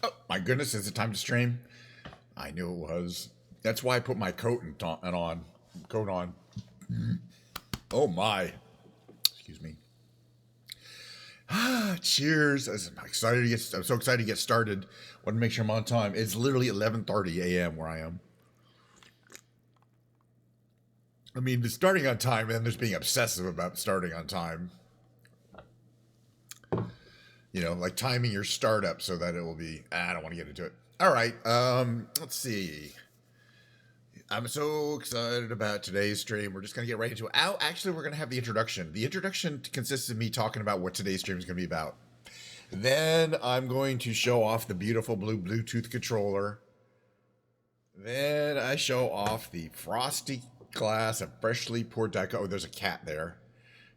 Oh, my goodness, is it time to stream? I knew it was. That's why I put my coat on. Oh my. Excuse me. Cheers. I'm so excited to get started. Want to make sure I'm on time. It's literally 11:30 a.m. where I am. I mean, the starting on time, and there's being obsessive about starting on time. You know, like timing your startup so that it will be. I don't want to get into it. All right. Let's see. I'm so excited about today's stream. We're just gonna get right into it. Actually, we're gonna have the introduction. The introduction consists of me talking about what today's stream is gonna be about. Then I'm going to show off the beautiful blue Bluetooth controller. Then I show off the frosty glass of freshly poured Diet Coke. Oh, there's a cat there.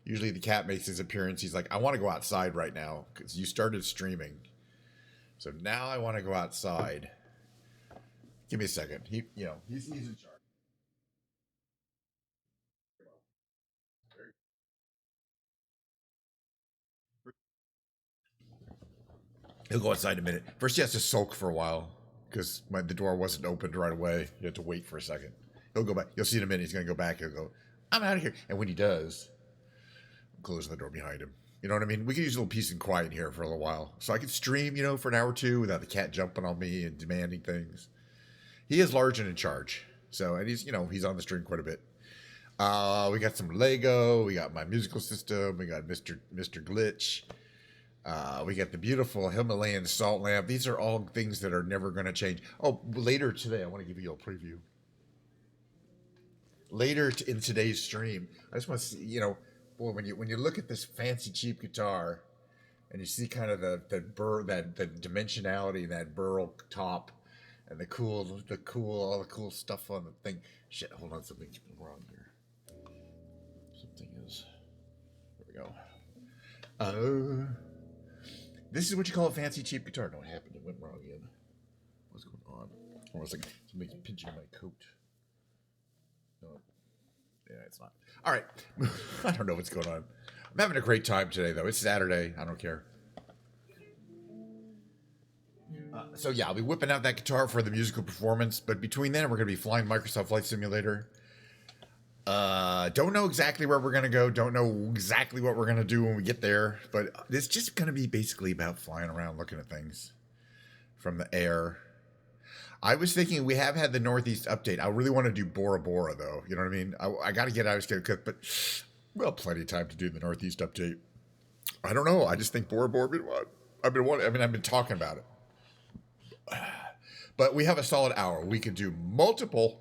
Usually the cat makes his appearance. He's like, I want to go outside right now because you started streaming. So now I want to go outside. Give me a second. He's in charge. He'll go outside in a minute. First, he has to sulk for a while because the door wasn't opened right away. You have to wait for a second. He'll go back. You'll see in a minute. He's going to go back. He'll go, I'm out of here. And when he does, I'm closing the door behind him. You know what I mean? We can use a little peace and quiet in here for a little while. So I can stream, for an hour or two without the cat jumping on me and demanding things. He is large and in charge. So, and he's on the stream quite a bit. We got some Lego. We got my musical system. We got Mr. Glitch. We got the beautiful Himalayan salt lamp. These are all things that are never going to change. Oh, later today, I want to give you a preview. Later in today's stream, I just want to see, boy, when you look at this fancy cheap guitar, and you see kind of the dimensionality, that burl top, and all the cool stuff on the thing. Shit, hold on, something's wrong here. Something is. There we go. This is what you call a fancy cheap guitar. No, it happened. It went wrong again. What's going on? I was like, somebody's pinching my coat. No. Yeah, it's not. All right. I don't know what's going on. I'm having a great time today, though. It's Saturday. I don't care. So, yeah, I'll be whipping out that guitar for the musical performance. But between then, we're going to be flying Microsoft Flight Simulator. Don't know exactly where we're going to go. Don't know exactly what we're going to do when we get there. But it's just going to be basically about flying around, looking at things from the air. I was thinking we have had the Northeast update. I really want to do Bora Bora, though. You know what I mean? I got to get out of cook, but well, plenty of time to do the Northeast update. I don't know. I just think Bora Bora would be what I've been talking about it. But we have a solid hour. We can do multiple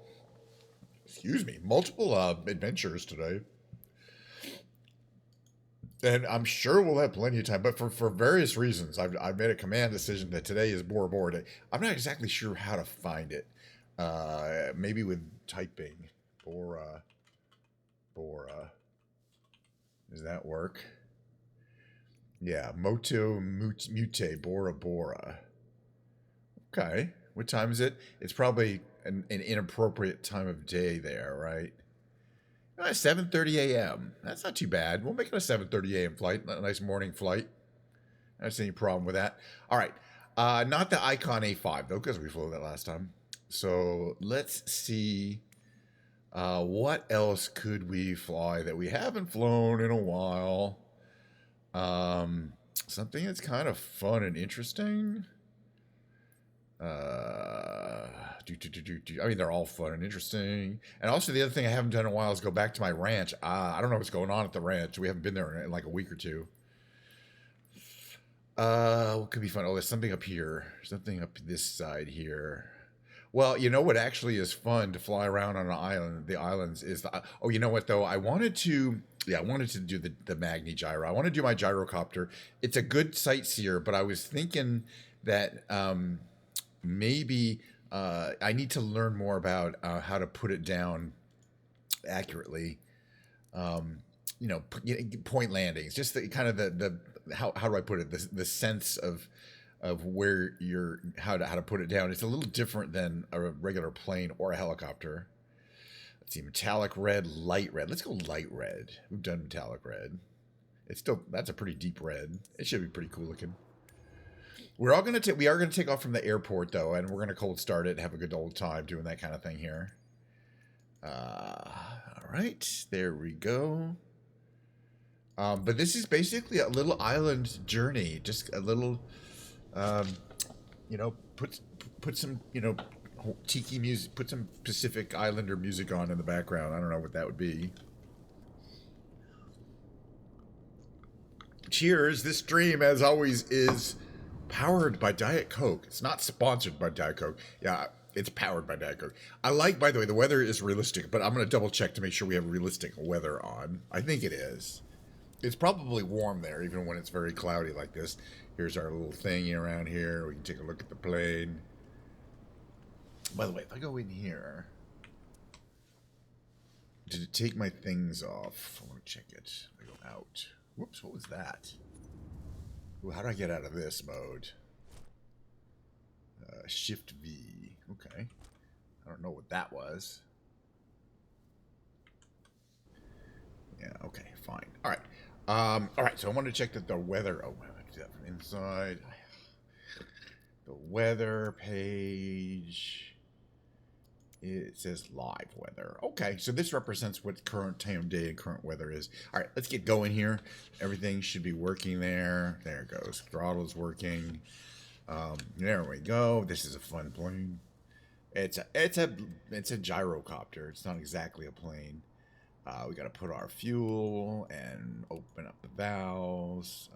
adventures today. And I'm sure we'll have plenty of time, but for various reasons, I've made a command decision that today is Bora Bora Day. I'm not exactly sure how to find it. Maybe with typing Bora. Does that work? Yeah, Moto Mute Bora Bora. Okay, what time is it? It's probably an inappropriate time of day there, right? 7:30 a.m. That's not too bad. We'll make it a 7:30 a.m. flight, a nice morning flight. I don't see any problem with that. All right, not the Icon A5 though, because we flew that last time. So let's see, what else could we fly that we haven't flown in a while? Something that's kind of fun and interesting. I mean, they're all fun and interesting. And also, the other thing I haven't done in a while is go back to my ranch. I don't know what's going on at the ranch. We haven't been there in like a week or two. What could be fun? Oh, there's something up here. Something up this side here. Well, you know what actually is fun to fly around on an island. The islands is the. Oh, you know what though? I wanted to do the Magni gyro. I want to do my gyrocopter. It's a good sightseer, but I was thinking that maybe I need to learn more about how to put it down accurately. Point landings, just the kind of the how do I put it? The sense of where you're how to put it down. It's a little different than a regular plane or a helicopter. Let's see, metallic red, light red. Let's go light red. We've done metallic red. That's a pretty deep red. It should be pretty cool looking. We are gonna take off from the airport though, and we're gonna cold start it and have a good old time doing that kind of thing here. All right, there we go. But this is basically a little island journey, just a little, um, you know, put some, tiki music, put some Pacific Islander music on in the background. I don't know what that would be. Cheers! This stream, as always, is powered by Diet Coke. It's not sponsored by Diet Coke. Yeah, it's powered by Diet Coke. I like, by the way, the weather is realistic, but I'm going to double check to make sure we have realistic weather on. I think it is. It's probably warm there, even when it's very cloudy like this. Here's our little thingy around here. We can take a look at the plane. By the way, if I go in here, did it take my things off? I want to check it. I go out. Whoops, what was that? Ooh, how do I get out of this mode? Shift V. Okay. I don't know what that was. Yeah, okay, fine. All right. All right, so I want to check that the weather... Oh, I have to do that from inside. The weather page... It says live weather. Okay, so this represents what current time of day and current weather is. All right, let's get going here. Everything should be working there. There it goes. Throttle's working. There we go. This is a fun plane. It's a gyrocopter. It's not exactly a plane. We got to put our fuel and open up the valves.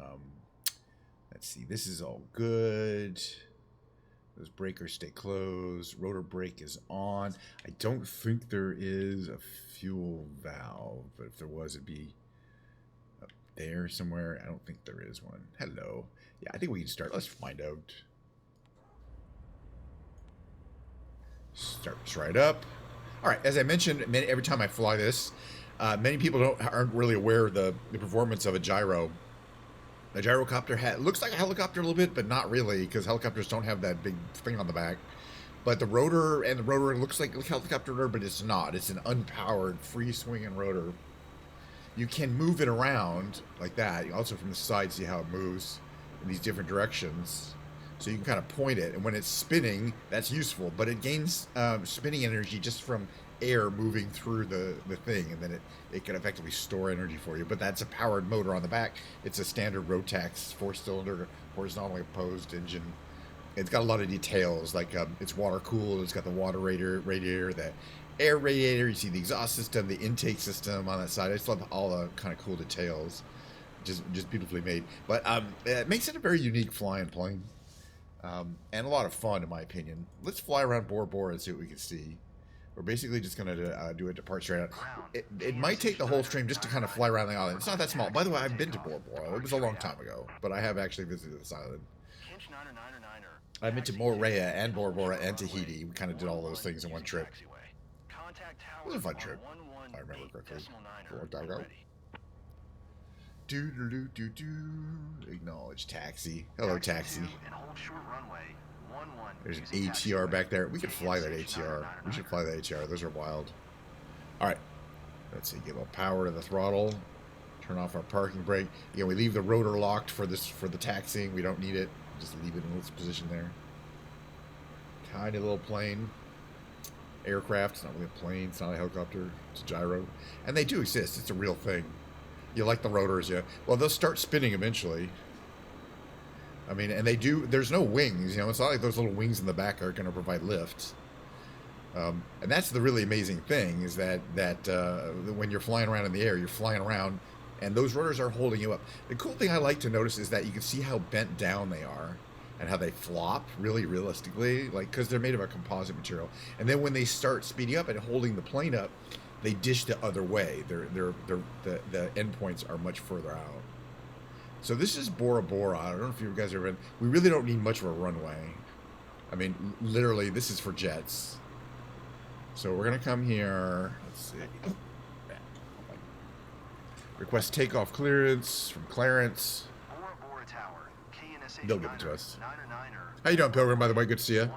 Let's see. This is all good. Those breakers stay closed. Rotor brake is on. I don't think there is a fuel valve, but if there was, it'd be up there somewhere. I don't think there is one. Hello. Yeah, I think we can start. Let's find out. Starts right up. All right, as I mentioned, every time I fly this, many people aren't really aware of the performance of a gyro. A gyrocopter looks like a helicopter a little bit, but not really, because helicopters don't have that big thing on the back. But the rotor looks like a helicopter rotor, but it's not. It's an unpowered, free-swinging rotor. You can move it around like that. You also from the side see how it moves in these different directions. So you can kind of point it, and when it's spinning, that's useful. But it gains spinning energy just from air moving through the thing, and then it can effectively store energy for you. But that's a powered motor on the back. It's a standard Rotax 4-cylinder horizontally opposed engine. It's got a lot of details, like it's water cooled. It's got the water radiator, the air radiator. You see the exhaust system, the intake system on that side. I just love all the kind of cool details. Just beautifully made. But it makes it a very unique flying plane, and a lot of fun in my opinion. Let's fly around Bora Bora and see what we can see. We're basically just going to do a depart straight out. It might take the whole stream just to kind of fly around the island. It's not that small. By the way, I've been to Bora Bora. It was a long time ago, but I have actually visited this island. I've been to Moorea and Bora Bora and Tahiti. We kind of did all those things in one trip. It was a fun trip, if I remember correctly. A long time ago. Acknowledge taxi. Hello, taxi. There's an ATR back there. We could fly that ATR. We should fly that ATR. Those are wild. All right. Let's see. Give a power to the throttle. Turn off our parking brake. Again, we leave the rotor locked for the taxiing. We don't need it. Just leave it in its position there. Tiny little plane. Aircraft. It's not really a plane. It's not a helicopter. It's a gyro. And they do exist. It's a real thing. You like the rotors, yeah. Well, they'll start spinning eventually. I mean, and they do, there's no wings, it's not like those little wings in the back are going to provide lift. And that's the really amazing thing, is that when you're flying around in the air, you're flying around, and those rotors are holding you up. The cool thing I like to notice is that you can see how bent down they are, and how they flop really realistically, like, because they're made of a composite material. And then when they start speeding up and holding the plane up, they dish the other way. The endpoints are much further out. So this is Bora Bora. I don't know if you guys have been. We really don't need much of a runway. I mean, literally, this is for jets. So we're going to come here. Let's see. Request takeoff clearance from Clarence. They'll give it to us. How you doing, Pilgrim, by the way? Good to see you.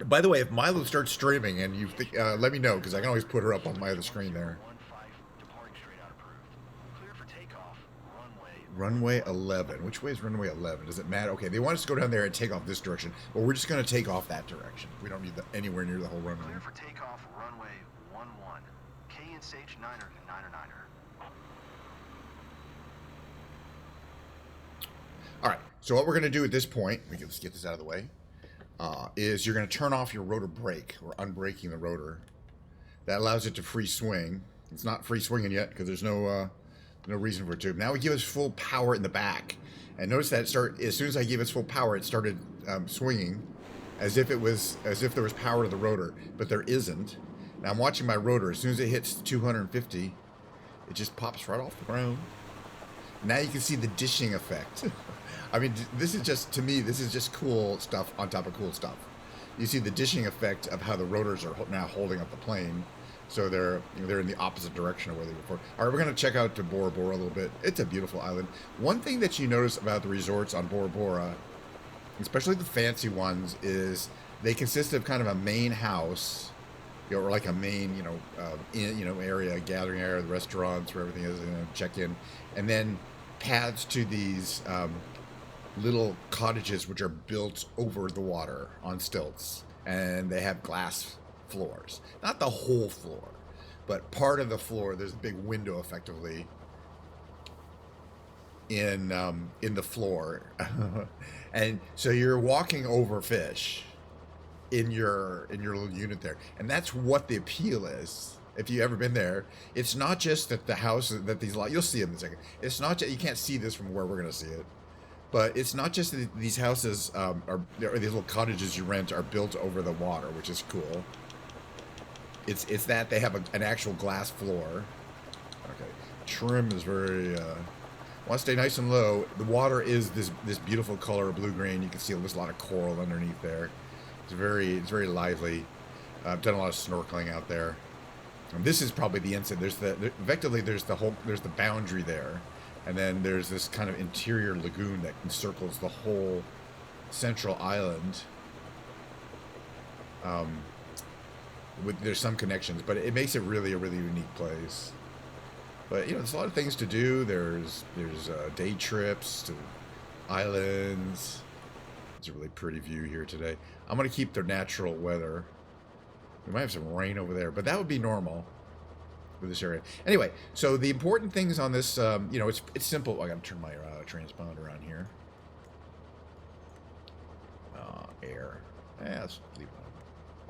By the way, if Milo starts streaming and you think, let me know, because I can always put her up on my other screen there. Runway 11. Which way is runway 11? Does it matter? Okay, they want us to go down there and take off this direction, but we're just going to take off that direction. We don't need anywhere near the whole runway. Clear for takeoff, runway 11. K and Sage 9er to 9er 9er. All right, so what we're going to do at this point, let's get this out of the way, is you're going to turn off your rotor brake, or unbraking the rotor. That allows it to free swing. It's not free swinging yet because there's no reason for it to. Now we give us full power in the back, and notice that as soon as I gave it full power, it started swinging, as if there was power to the rotor, but there isn't. Now I'm watching my rotor. As soon as it hits 250, it just pops right off the ground. Now you can see the dishing effect. I mean, this is just, to me, this is just cool stuff on top of cool stuff. You see the dishing effect of how the rotors are now holding up the plane. So they're in the opposite direction of where they were before. All right, we're going to check out to Bora Bora a little bit. It's a beautiful island. One thing that you notice about the resorts on Bora Bora, especially the fancy ones, is they consist of kind of a main house, or like a main, area, gathering area, the restaurants where everything is, check in, and then paths to these little cottages which are built over the water on stilts, and they have glass floors. Not the whole floor, but part of the floor. There's a big window effectively in the floor. And so you're walking over fish in your little unit there. And that's what the appeal is. If you've ever been there, it's not just that the houses, that these, you'll see it in a second. It's not just, you can't see this from where we're going to see it. But it's not just that these houses or these little cottages you rent are built over the water, which is cool. It's that they have an actual glass floor. Okay, trim is very. Want to stay nice and low. The water is this beautiful color, blue green. You can see there's a lot of coral underneath there. It's very lively. I've done a lot of snorkeling out there. And this is probably the inside. There's the boundary there, and then there's this kind of interior lagoon that encircles the whole central island. There's some connections, but it makes it really a really unique place. But there's a lot of things to do. There's day trips to islands. It's a really pretty view here today. I'm gonna keep the natural weather. We might have some rain over there, but that would be normal with this area. Anyway, so the important things on this, it's simple. I gotta turn my transponder on here. Air. Let's leave it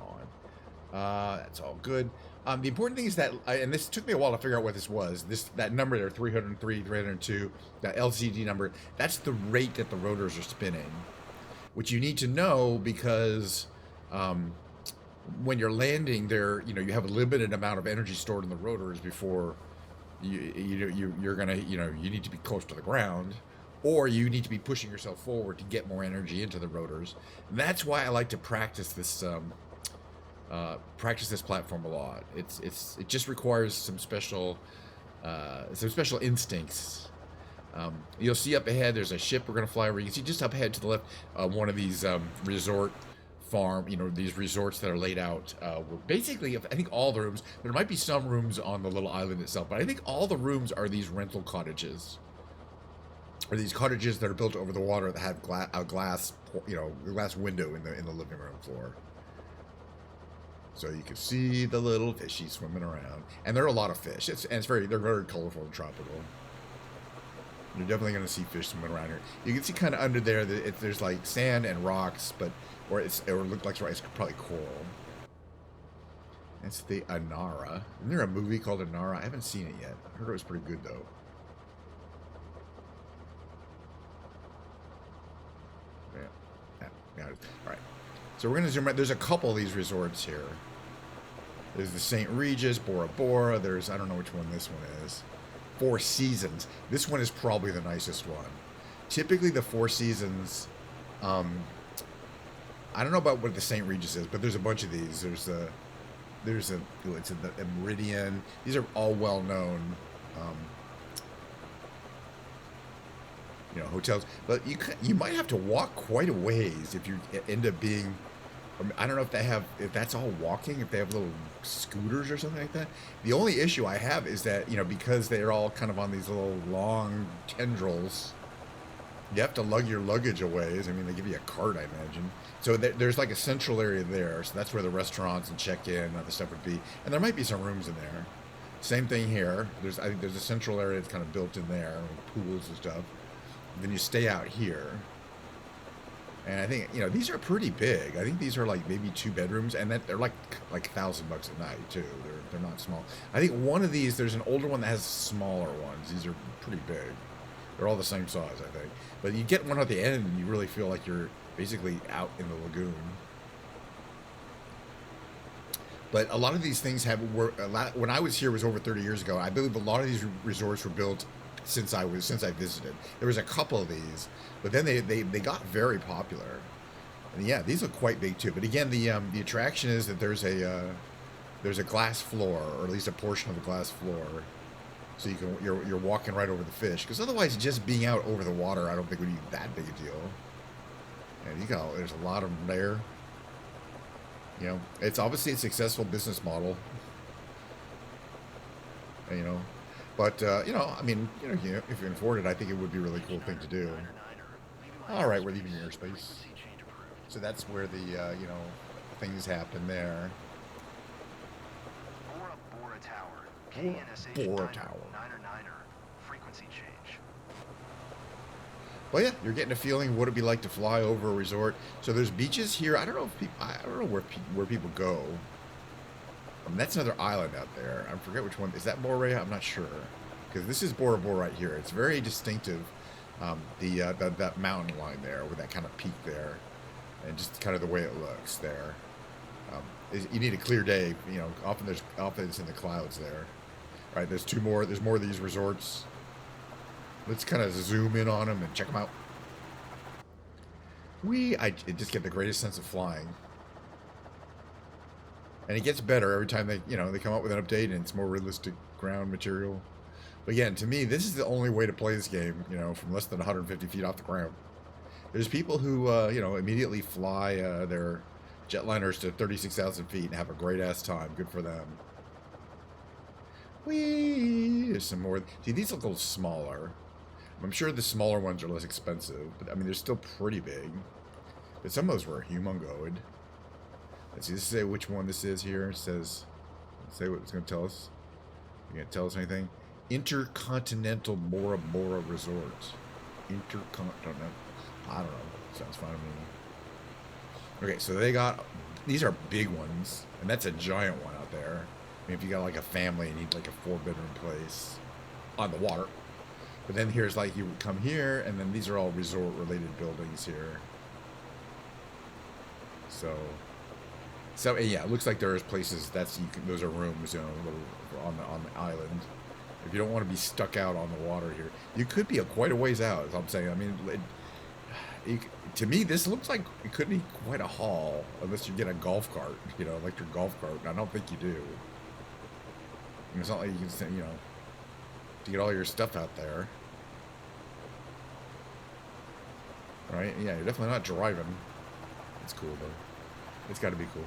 on. That's all good. The important thing is that, and this took me a while to figure out what this was. That number there, 303, 302, that LCD number, that's the rate that the rotors are spinning, which you need to know because when you're landing there, you have a limited amount of energy stored in the rotors before you're gonna, you need to be close to the ground, or you need to be pushing yourself forward to get more energy into the rotors. And that's why I like to practice this platform a lot. It just requires some special instincts. You'll see up ahead there's a ship we're gonna fly over. You can see just up ahead to the left one of these resort farm, these resorts that are laid out. Basically, I think all the rooms, there might be some rooms on the little island itself, but I think all the rooms are these rental cottages, or these cottages that are built over the water that have a glass window in the living room floor. So you can see the little fishies swimming around, and there are a lot of fish. They're very colorful and tropical. You're definitely going to see fish swimming around here. You can see kind of under there that there's like sand and rocks, or it looks like it's probably coral. That's the Anara. Isn't there a movie called Anara? I haven't seen it yet. I heard it was pretty good though. Yeah. All right. So we're going to zoom right. There's a couple of these resorts here. There's the St. Regis, Bora Bora. There's, I don't know which one this one is. Four Seasons. This one is probably the nicest one. Typically the Four Seasons, I don't know about what the St. Regis is, but there's a bunch of these. It's the Meridian. These are all well known, hotels. But you might have to walk quite a ways if you end up being I don't know if they have, if that's all walking, if they have little scooters or something like that. The only issue I have is that, you know, because they're all kind of on these little long tendrils, you have to lug your luggage away. I mean, they give you a cart, I imagine. So there's like a central area there. So that's where the restaurants and check-in and other stuff would be. And there might be some rooms in there. Same thing here. I think there's a central area that's kind of built in there, with pools and stuff. And then you stay out here. And I think, you know, these are pretty big. I think these are like maybe 2 bedrooms, and that they're like $1,000 a night too. They're not small. I think one of these, there's an older one that has smaller ones. These are pretty big. They're all the same size, I think. But you get one at the end, and you really feel like you're basically out in the lagoon. But a lot of these things when I was here, was over 30 years ago. I believe a lot of these resorts were built since I visited. There was a couple of these, but then they got very popular. And yeah, these look quite big too. But again, the attraction is that there's a glass floor, or at least a portion of a glass floor, so you're walking right over the fish. Because otherwise, just being out over the water, I don't think would be that big a deal. And there's a lot of them there. You know, it's obviously a successful business model. You know, but you know, I mean, you know, if you can afford it, I think it would be a really cool thing to do. All right, we're leaving airspace. So that's where the you know, things happen there. Bora Tower. KNSH Bora 9er, Tower. 9er. Frequency change. Well, yeah, you're getting a feeling what it'd be like to fly over a resort. So there's beaches here. I don't know if I don't know where people go. That's another island out there. I forget which one. Is that Bora? I'm not sure, because this is Bora Bora right here. It's very distinctive. That mountain line there, with that kind of peak there, and just kind of the way it looks there. You need a clear day. You know, often it's in the clouds there. Right? There's more of these resorts. Let's kind of zoom in on them and check them out. I just get the greatest sense of flying. And it gets better every time they come up with an update, and it's more realistic ground material. But again, to me, this is the only way to play this game, you know, from less than 150 feet off the ground. There's people who, you know, immediately fly their jetliners to 36,000 feet and have a great-ass time. Good for them. Whee! There's some more. See, these look a little smaller. I'm sure the smaller ones are less expensive, but I mean, they're still pretty big. But some of those were humongoid. Let's see, say which one this is here. It says, say what it's going to tell us. You going to tell us anything? Intercontinental Bora Bora Resort. Intercontinental. I don't know. Sounds fine to me. Okay, so these are big ones, and that's a giant one out there. I mean, if you got like a family and need like a 4-bedroom place on the water. But then here's like, you come here, and then these are all resort-related buildings here. So yeah, it looks like there is places those are rooms, you know, on the island. If you don't want to be stuck out on the water here, you could be quite a ways out. As I'm saying, I mean, to me, this looks like it could be quite a haul, unless you get a golf cart, you know, electric golf cart. And I don't think you do. And it's not like you can, you know, to get all your stuff out there, right? Yeah, you're definitely not driving. It's cool though. It's got to be cool.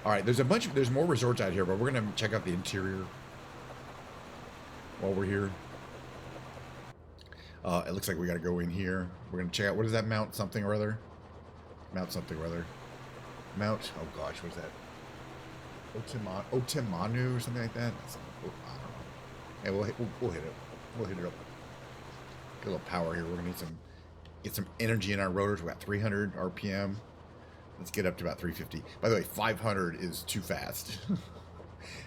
All right, there's more resorts out here, but we're gonna check out the interior while we're here. It looks like we got to go in here. We're gonna check out, what is that, Mount something or other? Mount something or other. Mount, oh gosh, what is that? Otemanu or something like that. I don't know. Yeah, we'll hit it. We'll hit it up. Get a little power here. We're gonna need get some energy in our rotors. We're at 300 RPM. Let's get up to about 350. By the way, 500 is too fast.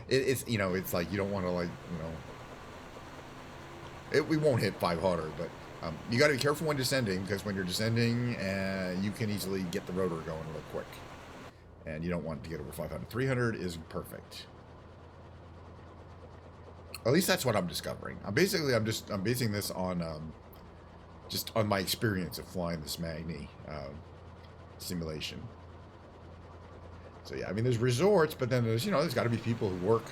It's, you know, it's like you don't want to, like, you know, we won't hit 500, but you got to be careful when descending, because when you're descending, you can easily get the rotor going real quick, and you don't want to get over 500. 300 is perfect. At least that's what I'm discovering. I'm basing this on just on my experience of flying this Magni simulation. So yeah, I mean, there's resorts, but then there's got to be people who work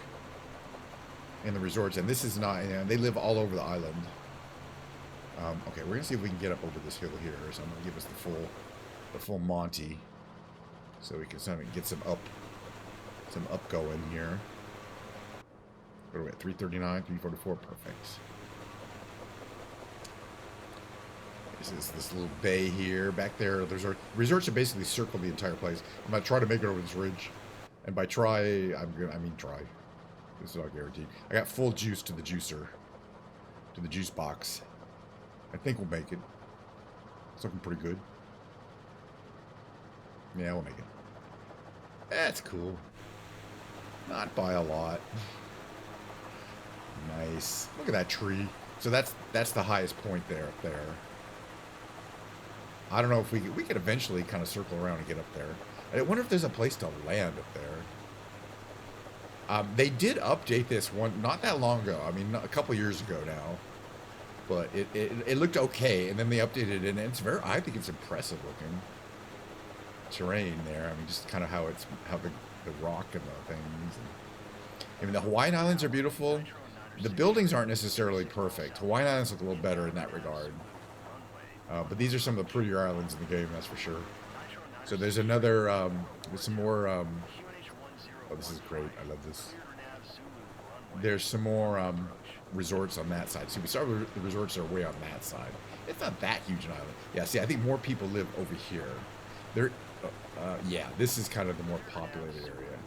in the resorts, and this is not, they live all over the island. Okay, we're gonna see if we can get up over this hill here, so I'm gonna give us the full Monty. So we can get some up going here. What are we at? 339, 344, perfect. This is this little bay here. Back there, there's our resorts that basically circle the entire place. I'm gonna try to make it over this ridge. And by try, I mean try. This is not guaranteed. I got full juice to the juicer. To the juice box. I think we'll make it. It's looking pretty good. Yeah, we'll make it. That's cool. Not by a lot. Nice. Look at that tree. So that's the highest point there up there. I don't know if we could eventually kind of circle around and get up there. I wonder if there's a place to land up there. They did update this one not that long ago. I mean, a couple years ago now. But it looked okay, and then they updated it, and it's I think it's impressive looking terrain there. I mean, just kind of how the rock and the things. I mean, the Hawaiian Islands are beautiful. The buildings aren't necessarily perfect. Hawaiian Islands look a little better in that regard. But these are some of the prettier islands in the game, that's for sure. So there's another, there's some more, oh, this is great. I love this. There's some more resorts on that side. See, we started with the resorts that are way on that side. It's not that huge an island. Yeah, see, I think more people live over here. Yeah, this is kind of the more populated area.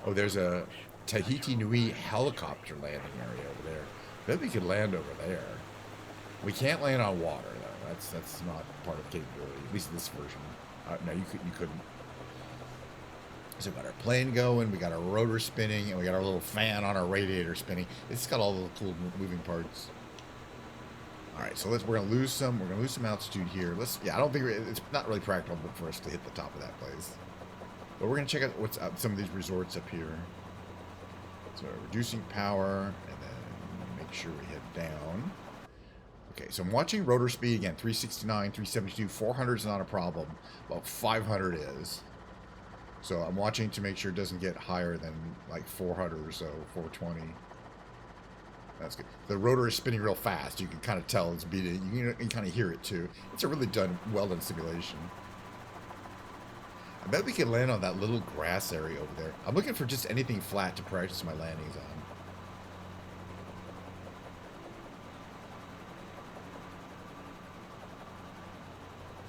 Oh, there's a Tahiti Nui helicopter landing area over there. Bet we could land over there. We can't land on water, though. That's not part of capability, at least in this version. No, you couldn't. So we got our plane going, we got our rotor spinning, and we got our little fan on our radiator spinning. It's got all the cool moving parts. All right, so we're gonna lose some altitude here. I don't think it's not really practical for us to hit the top of that place. But we're gonna check out what's up some of these resorts up here. So reducing power, and then make sure we head down. Okay, so I'm watching rotor speed again, 369, 372, 400 is not a problem. About 500 is. So I'm watching to make sure it doesn't get higher than like 400 or so, 420. That's good. The rotor is spinning real fast. You can kind of tell it's beating. You can kind of hear it too. It's a really well done simulation. I bet we can land on that little grass area over there. I'm looking for just anything flat to practice my landings on.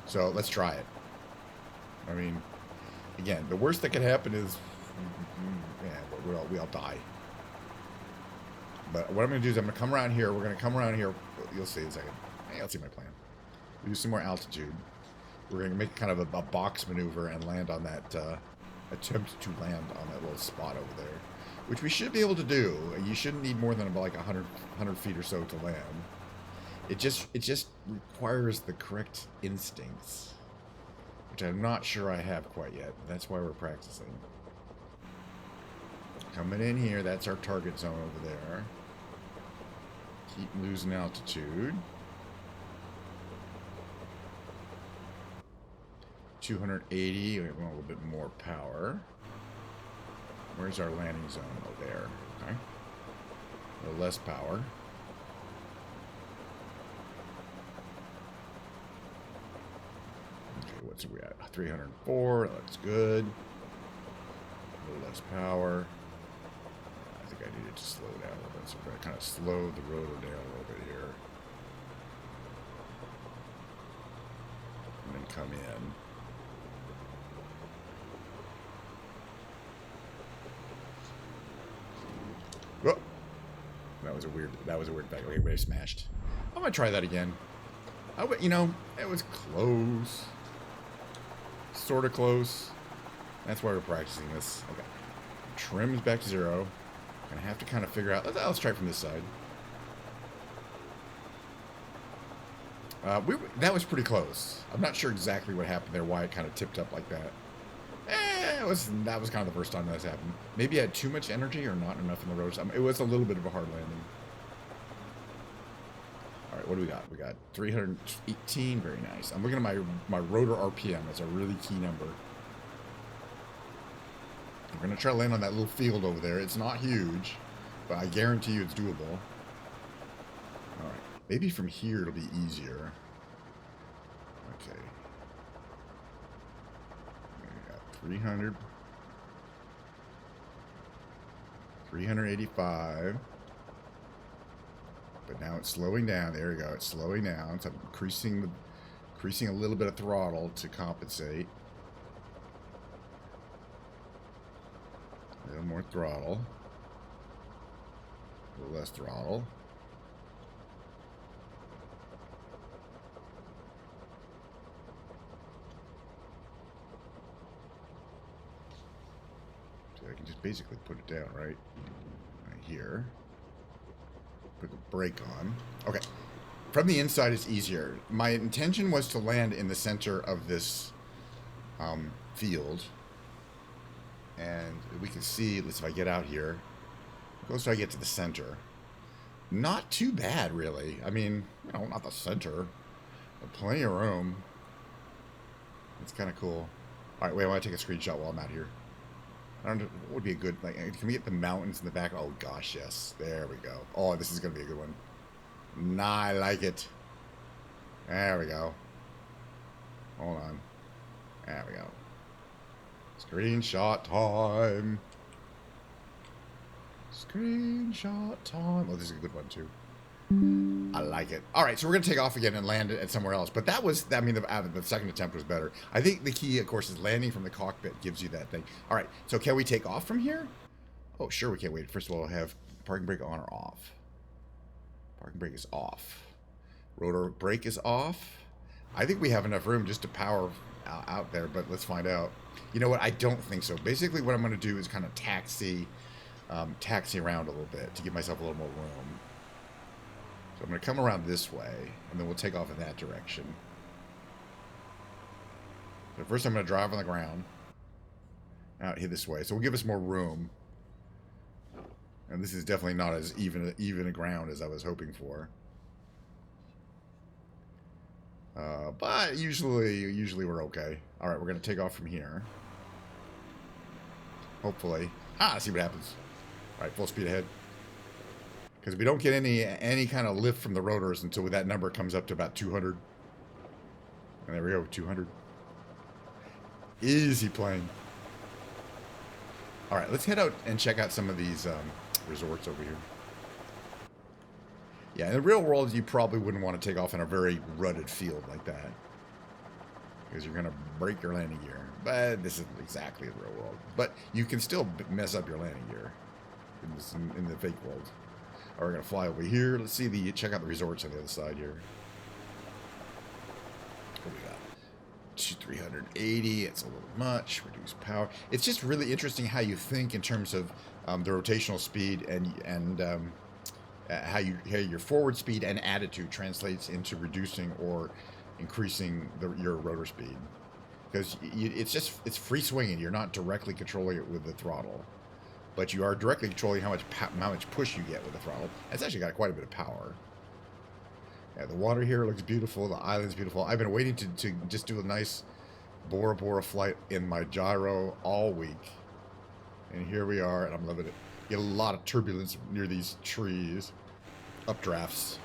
So let's try it. I mean, again, the worst that could happen is, yeah, we all die. But what I'm going to do is I'm going to come around here. We're going to come around here. You'll see in a second. Hey, I'll see my plan. We do some more altitude. We're going to make kind of a box maneuver and land on that, attempt to land on that little spot over there, which we should be able to do. You shouldn't need more than about like 100 feet or so to land. It just requires the correct instincts, which I'm not sure I have quite yet. That's why we're practicing. Coming in here, that's our target zone over there. Keep losing altitude. 280, we want a little bit more power. Where's our landing zone? Oh, there. Okay. A little less power. Okay, what's we at? 304, that looks good. A little less power. I think I needed to slow down a little bit, so we're going to kind of slow the rotor down a little bit here. And then come in. Whoa! That was a weird back. Okay, everybody smashed. I'm gonna try that again. You know, it was close. Sort of close. That's why we're practicing this. Okay. Trim's back to 0. Gonna have to kind of figure out. Let's try it from this side. That was pretty close. I'm not sure exactly what happened there, why it kind of tipped up like that. That was kind of the first time that's happened. Maybe I had too much energy or not enough in the rotors. It was a little bit of a hard landing. All right, what do we got? We got 318. Very nice. I'm looking at my rotor RPM. That's a really key number. I'm going to try to land on that little field over there. It's not huge, but I guarantee you it's doable. All right. Maybe from here it'll be easier. Okay. 300. 385. But now it's slowing down. There we go. It's slowing down. So I'm increasing a little bit of throttle to compensate. A little more throttle. A little less throttle. So I can just basically put it down right here. Put the brake on. Okay. From the inside, it's easier. My intention was to land in the center of this field. And we can see, let's see if I get out here. How close do I get to the center? Not too bad, really. I mean, you know, not the center. But plenty of room. It's kind of cool. All right, wait, I want to take a screenshot while I'm out here. I don't know, what would be a good, like, can we get the mountains in the back? Oh, gosh, yes. There we go. Oh, this is going to be a good one. Nah, I like it. There we go. Hold on. There we go. Screenshot time. Screenshot time. Oh, this is a good one, too. I like it. All right, so we're going to take off again and land it at somewhere else. But that was, I mean, the second attempt was better. I think the key, of course, is landing from the cockpit gives you that thing. All right, so can we take off from here? Oh, sure we can. Wait, first of all, we'll have parking brake on or off. Parking brake is off. Rotor brake is off. I think we have enough room just to power out there, but let's find out. You know what? I don't think so. Basically, what I'm going to do is kind of taxi around a little bit to give myself a little more room. So I'm going to come around this way, and then we'll take off in that direction. So first I'm going to drive on the ground. Out here this way. So we'll give us more room. And this is definitely not as even a ground as I was hoping for. But usually we're okay. All right, we're going to take off from here. Hopefully. See what happens. All right, full speed ahead. Because we don't get any kind of lift from the rotors until that number comes up to about 200. And there we go, 200. Easy plane. All right, let's head out and check out some of these resorts over here. Yeah, in the real world, you probably wouldn't want to take off in a very rutted field like that. Because you're going to break your landing gear. But this is exactly the real world. But you can still mess up your landing gear in the fake world. All right, we're going to fly over here. Let's see check out the resorts on the other side here. What do we got? 380. It's a little much. Reduce power. It's just really interesting how you think in terms of the rotational speed and how your forward speed and attitude translates into reducing or increasing your rotor speed. Because it's free swinging. You're not directly controlling it with the throttle, but you are directly controlling how much push you get with the throttle. It's actually got quite a bit of power. Yeah, the water here looks beautiful. The island's beautiful. I've been waiting to just do a nice Bora Bora flight in my gyro all week. And here we are, and I'm loving it. Get a lot of turbulence near these trees. Updrafts.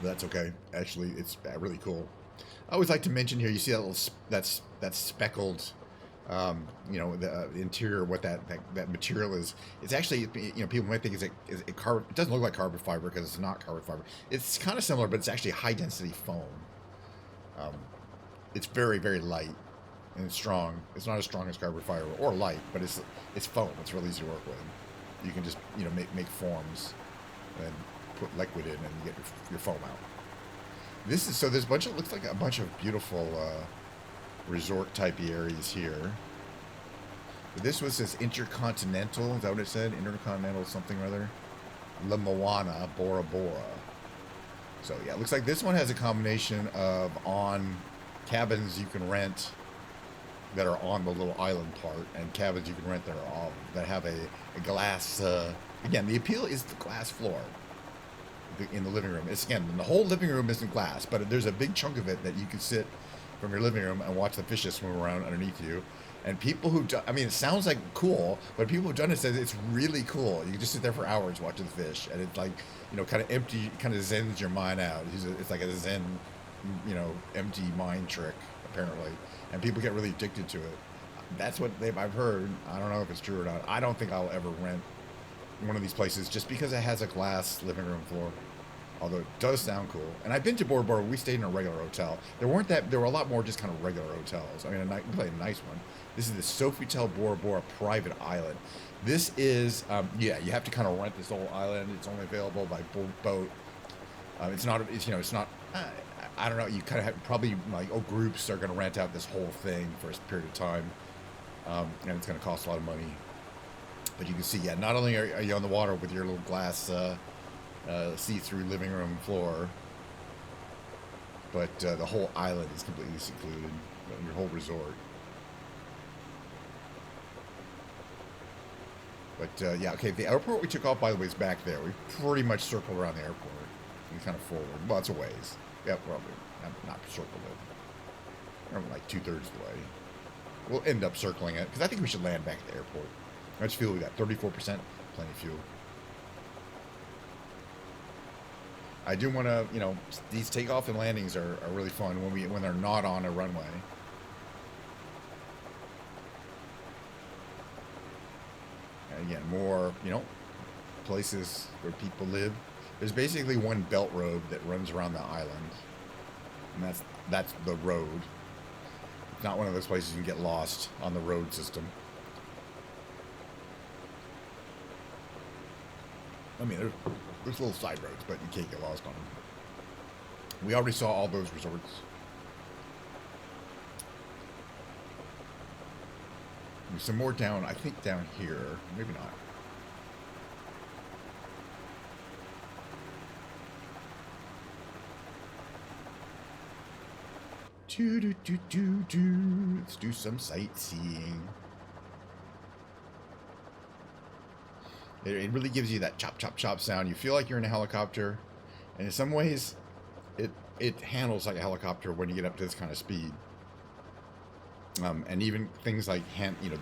That's okay. Actually, it's really cool. I always like to mention here, you see that little that speckled, the interior, what that material is. It's actually, people might think it doesn't look like carbon fiber because it's not carbon fiber. It's kind of similar, but it's actually high density foam. It's very, very light and strong. It's not as strong as carbon fiber or light, but it's foam. It's really easy to work with. You can just make forms and put liquid in and get your foam out. There's looks like a bunch of beautiful resort type areas here. But this was this Intercontinental, is that what it said? Intercontinental something or other? La Moana, Bora Bora. So yeah, it looks like this one has a combination of cabins you can rent that are on the little island part, and cabins you can rent that have a glass. Again, the appeal is the glass floor in the living room. The whole living room isn't glass, but there's a big chunk of it that you can sit from your living room and watch the fishes swim around underneath you. And people it sounds like cool, but people who've done it says it's really cool. You can just sit there for hours watching the fish, and it's like, kind of empty, kind of zens your mind out. It's like a zen you know, empty mind trick apparently, and people get really addicted to it. That's what I've heard. I don't know if it's true or not. I don't think I'll ever rent one of these places just because it has a glass living room floor. Although it does sound cool. And I've been to Bora Bora. We stayed in a regular hotel. There were a lot more just kind of regular hotels. I mean, we played a nice one. This is the Sofitel Bora Bora private island. This is, yeah, you have to kind of rent this whole island. It's only available by boat. It's not, I don't know. You kind of have probably like, groups are going to rent out this whole thing for a period of time. And it's going to cost a lot of money. But you can see, yeah, not only are you on the water with your little glass, see-through living room floor, but the whole island is completely secluded, your whole resort. But yeah, okay, the airport we took off, by the way, is back there. We pretty much circled around the airport. We kind of forward. Well, it's a ways. Yeah, probably not circled it. We're like 2/3 of the way. We'll end up circling it, because I think we should land back at the airport. How much fuel we got? 34%? Plenty of fuel. I do want to, you know, these takeoff and landings are really fun when they're not on a runway. And again, more, you know, places where people live. There's basically one belt road that runs around the island, and that's the road. It's not one of those places you can get lost on the road system. I mean, there's little side roads, but you can't get lost on them. We already saw all those resorts. There's some more down, I think down here. Maybe not. Let's do some sightseeing. It really gives you that chop, chop, chop sound. You feel like you're in a helicopter. And in some ways, it handles like a helicopter when you get up to this kind of speed. And even things like, you know,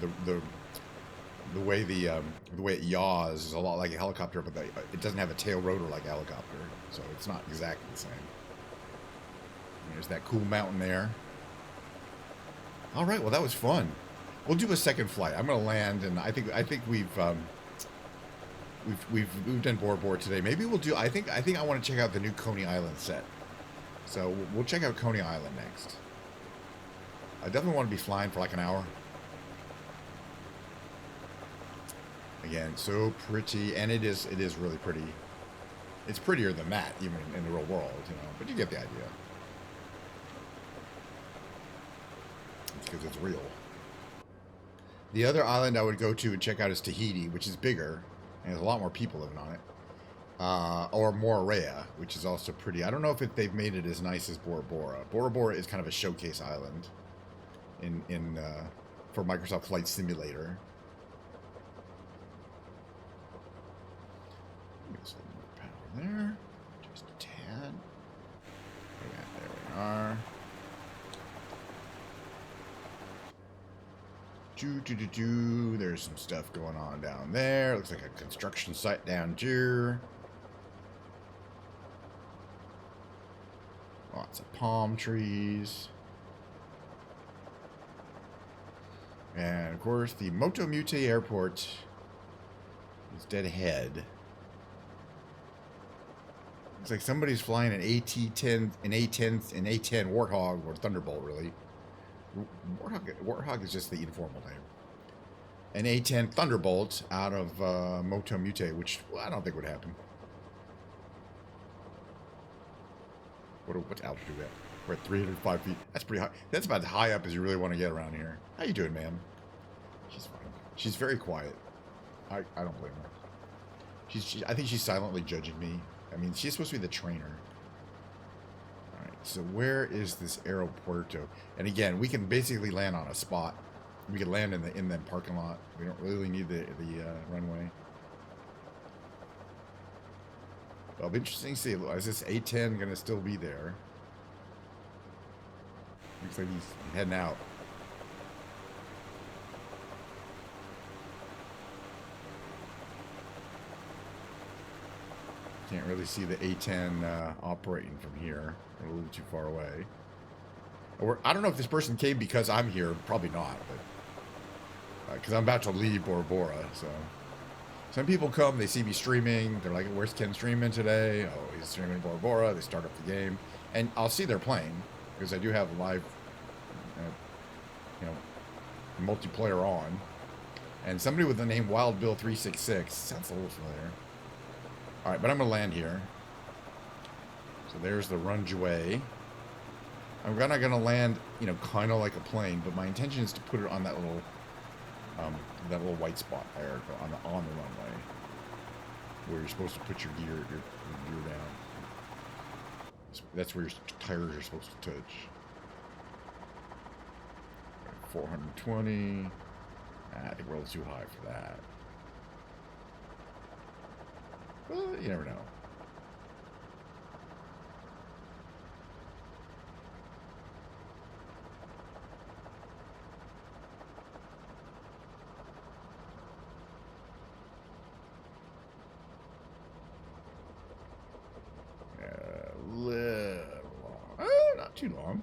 the way it yaws is a lot like a helicopter, but it doesn't have a tail rotor like a helicopter. So it's not exactly the same. There's that cool mountain there. All right, well, that was fun. We'll do a second flight. I'm going to land, and I think we've done Bora Bora today. Maybe we'll do. I think I want to check out the new Coney Island set. So we'll check out Coney Island next. I definitely want to be flying for like an hour. Again, so pretty, and it is really pretty. It's prettier than that, even in the real world, you know. But you get the idea. It's because it's real. The other island I would go to and check out is Tahiti, which is bigger, and there's a lot more people living on it. Or Moorea, which is also pretty. I don't know if they've made it as nice as Bora Bora. Bora Bora is kind of a showcase island for Microsoft Flight Simulator. Get some more power there, just a tad. Yeah, there we are. There's some stuff going on down there. Looks like a construction site down here. Lots of palm trees. And of course, the Moto Mute Airport is dead ahead. Looks like somebody's flying an AT-10, an A-10 Warthog, or Thunderbolt, really. Warthog is just the informal name. An A-10 Thunderbolt out of Moto Mute, which, well, I don't think would happen. What's altitude at? We're at 305 feet. That's pretty high. That's about as high up as you really want to get around here. How you doing, ma'am? She's fine. She's very quiet. I don't blame her. I think she's silently judging me. I mean, she's supposed to be the trainer. Alright, so where is this aeropuerto? And again, we can basically land on a spot. We could land in the parking lot. We don't really need the runway. It'll be interesting to see. Is this A-10 going to still be there? Looks like he's heading out. Can't really see the A-10 operating from here. We're a little too far away. Or I don't know if this person came because I'm here. Probably not, but because I'm about to leave Bora Bora. So some people come, they see me streaming. They're like, "Where's Ken streaming today?" Oh, he's streaming Bora Bora. They start up the game, and I'll see they're playing because I do have live, you know, multiplayer on. And somebody with the name Wild Bill 366 sounds a little familiar. All right, but I'm gonna land here. So there's the runway. I'm not gonna land, you know, kind of like a plane, but my intention is to put it on that little white spot there on the runway, where you're supposed to put your gear down. That's where your tires are supposed to touch. 420. I think we're a little too high for that. Well, you never know. Not too long.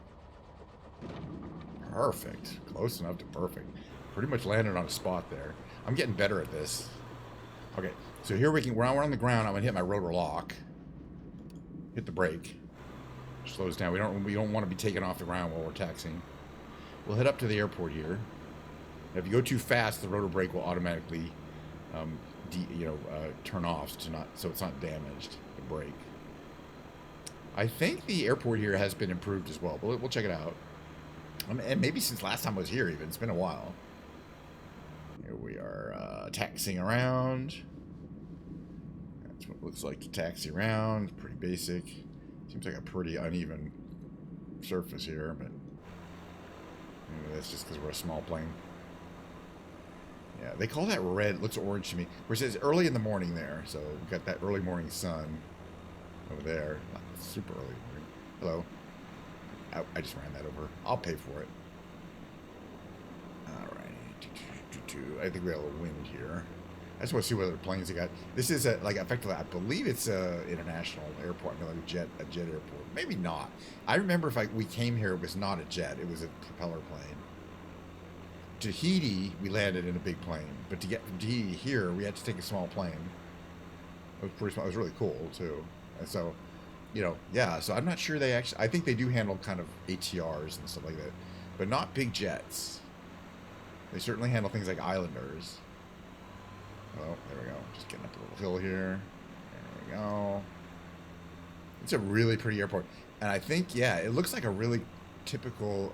Perfect. Close enough to perfect. Pretty much landed on a spot there. I'm getting better at this. Okay, so here we're on the ground. I'm gonna hit my rotor lock. Hit the brake. Slows down. We don't want to be taken off the ground while we're taxiing. We'll head up to the airport here. If you go too fast, the rotor brake will automatically, turn off so it's not damaged. The brake. I think the airport here has been improved as well, but we'll check it out. And maybe since last time I was here, even it's been a while. Here we are taxiing around. That's what it looks like to taxi around. Pretty basic. Seems like a pretty uneven surface here, but maybe that's just because we're a small plane. Yeah, they call that red. Looks orange to me. Where it says early in the morning there, so we've got that early morning sun over there. Not super early morning. Hello. I just ran that over. I'll pay for it. All right. I think we have a little wind here. I just want to see what other planes they got. This is effectively, I believe it's a international airport. I mean, like a jet airport. Maybe not. I remember we came here, it was not a jet. It was a propeller plane. Tahiti, we landed in a big plane, but to get from Tahiti here, we had to take a small plane. It was pretty small. It was really cool too. And so, yeah. So I'm not sure they actually. I think they do handle kind of ATRs and stuff like that, but not big jets. They certainly handle things like Islanders. Oh, there we go. Just getting up a little hill here. There we go. It's a really pretty airport, and I think it looks like a really typical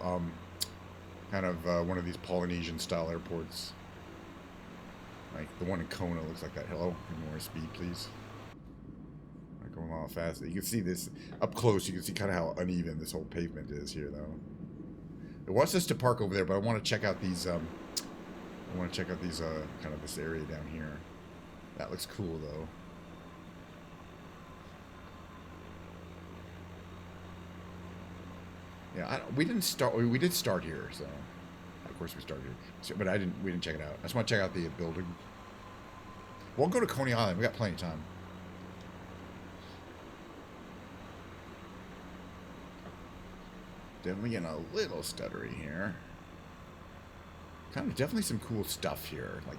kind of one of these Polynesian style airports. Like the one in Kona looks like that. Hello, more speed, please. Not going a lot faster. You can see this up close. You can see kind of how uneven this whole pavement is here, though. It wants us to park over there, but I want to check out these. Kind of this area down here. That looks cool, though. Yeah, we didn't start. We did start here, so of course we started here. So, but we didn't check it out. I just want to check out the building. We'll go to Coney Island. We got plenty of time. Definitely getting a little stuttery here. Kind of definitely some cool stuff here. Like,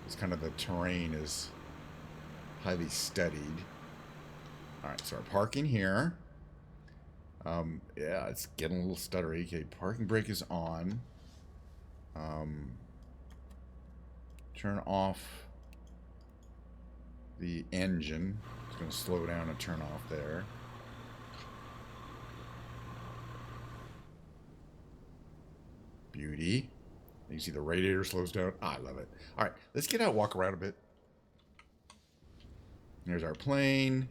it's kind of the terrain is highly studied. All right, so our parking here. Yeah, it's getting a little stuttery. Okay, parking brake is on. Turn off the engine. It's going to slow down and turn off there. Beauty. You see the radiator slows down. I love it. All right, let's get out, walk around a bit. There's our plane.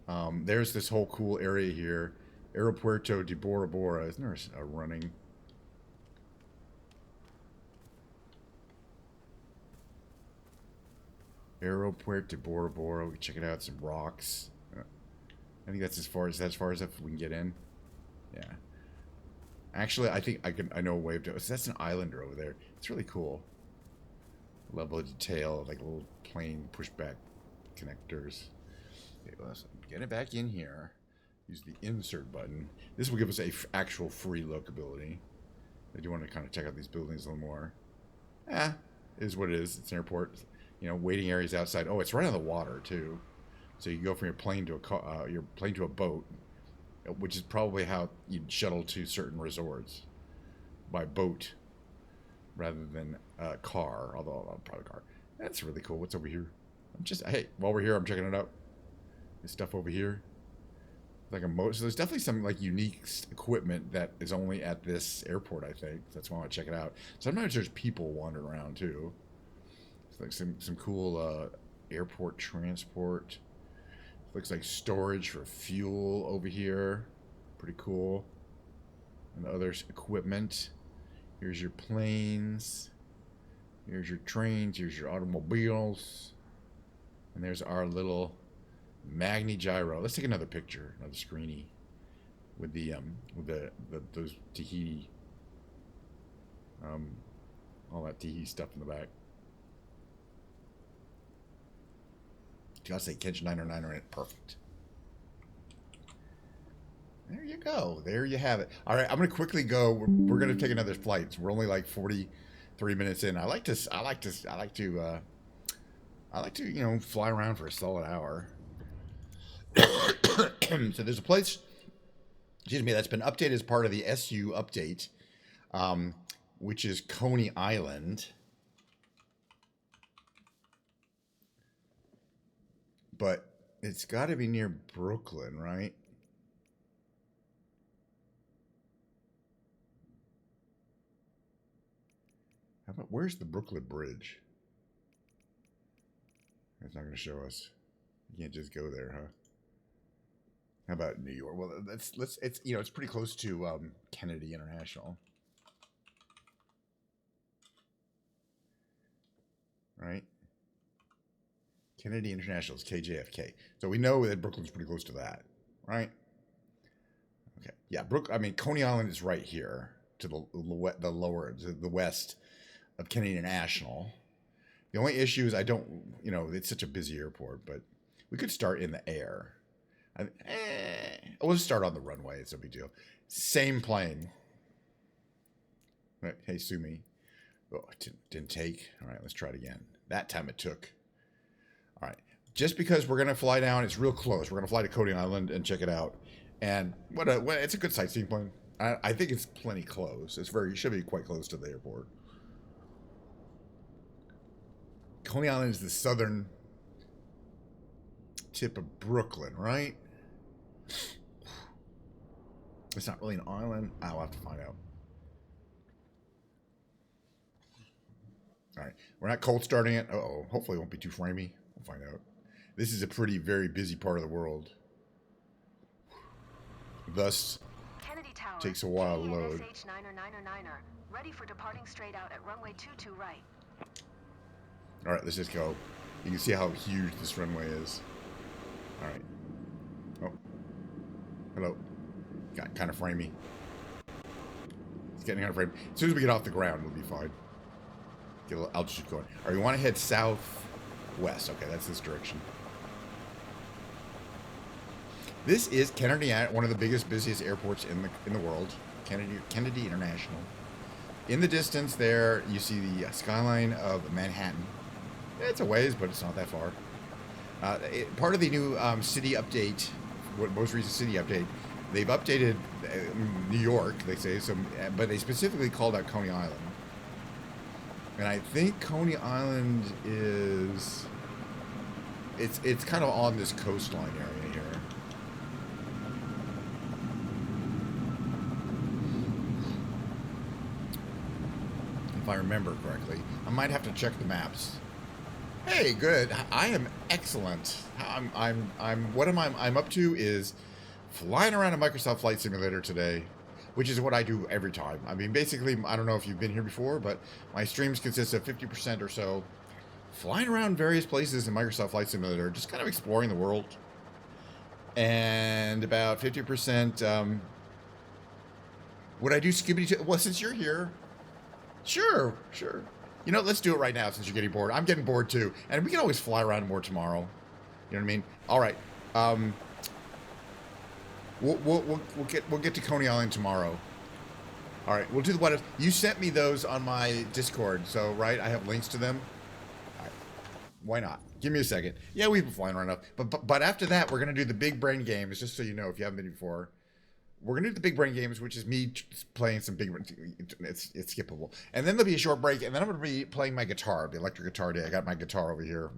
There's this whole cool area here. Aeropuerto de Bora Bora. Isn't there a running? Aeropuerto de Bora Bora. We can check it out. Some rocks. I think that's as far as we can get in. Yeah. Actually, I think I know a way to. So that's an islander over there. It's really cool. Level of detail, like little plane pushback connectors. Okay, let's get it back in here. Use the insert button. This will give us a actual free look ability. I do want to kind of check out these buildings a little more. It is what it is. It's an airport. You know, waiting areas outside. Oh, it's right on the water too. So you can go from your plane to a boat, which is probably how you'd shuttle to certain resorts by boat rather than a car. Although probably a car. That's really cool. What's over here? Hey, while we're here, I'm checking it out. This stuff over here. Like a motor. So there's definitely some like unique equipment that is only at this airport, I think. That's why I want to check it out. Sometimes there's people wandering around too. It's like some cool airport transport. Looks like storage for fuel over here. Pretty cool. And other equipment. Here's your planes. Here's your trains. Here's your automobiles. And there's our little Magni gyro. Let's take another picture, another screeny, with those Tahiti, all that Tahiti stuff in the back. Gotta say, Catch 909 in it, perfect. There you go. There you have it. All right, I'm gonna quickly go. We're gonna take another flight. So we're only like 43 minutes in. I like to you know, fly around for a solid hour. So there's a place, excuse me, that's been updated as part of the SU update, which is Coney Island. But it's got to be near Brooklyn, right? How about, where's the Brooklyn Bridge? It's not going to show us. You can't just go there, huh? How about New York? Well, it's you know, it's pretty close to Kennedy International, right? Kennedy International is KJFK, so we know that Brooklyn's pretty close to that, right? Okay, yeah, Coney Island is right here to the west of Kennedy International. The only issue is you know, it's such a busy airport, but we could start in the air. We'll just start on the runway. It's no big deal. Same plane. Right. Hey, sue me. Oh, didn't take. All right, let's try it again. That time it took. All right. Just because we're going to fly down, it's real close. We're going to fly to Coney Island and check it out. And it's a good sightseeing plane. I think it's plenty close. It should be quite close to the airport. Coney Island is the southern tip of Brooklyn, right? It's not really an island. I'll have to find out. All right. We're not cold starting it. Uh-oh. Hopefully it won't be too framey. We'll find out. This is a very busy part of the world. Thus, Kennedy Tower, takes a while to load. SH9er, ready for departing straight out at runway 22 right. All right, let's just go. You can see how huge this runway is. All right. Oh. Hello. Got kind of framey. It's getting kind of framey. As soon as we get off the ground, we'll be fine. Get a little altitude going. All right, we want to head southwest. Okay, that's this direction. This is Kennedy, one of the biggest, busiest airports in the world. Kennedy International. In the distance there, you see the skyline of Manhattan. It's a ways, but it's not that far. Part of the new city update, most recent city update, they've updated New York, they say, but they specifically called out Coney Island. And I think Coney Island is... It's kind of on this coastline area here. If I remember correctly. I might have to check the maps. Hey, good. I am excellent. I'm up to is flying around a Microsoft Flight Simulator today, which is what I do every time. I mean, basically, I don't know if you've been here before, but my streams consist of 50% or so flying around various places in Microsoft Flight Simulator, just kind of exploring the world. And about 50%, would I do Scooby-Doo? Well, since you're here, sure. You know, let's do it right now since you're getting bored. I'm getting bored too. And we can always fly around more tomorrow. You know what I mean? All right. Um, we'll get to Coney Island tomorrow. All right, we'll do the what if. You sent me those on my Discord, so right, I have links to them. All right, why not? Give me a second. Yeah, we've been flying around enough, but after that, we're gonna do the big brain games. Just so you know, if you haven't been before, we're gonna do the big brain games, which is me playing some big. It's skippable, and then there'll be a short break, and then I'm gonna be playing my guitar, the electric guitar day. I got my guitar over here,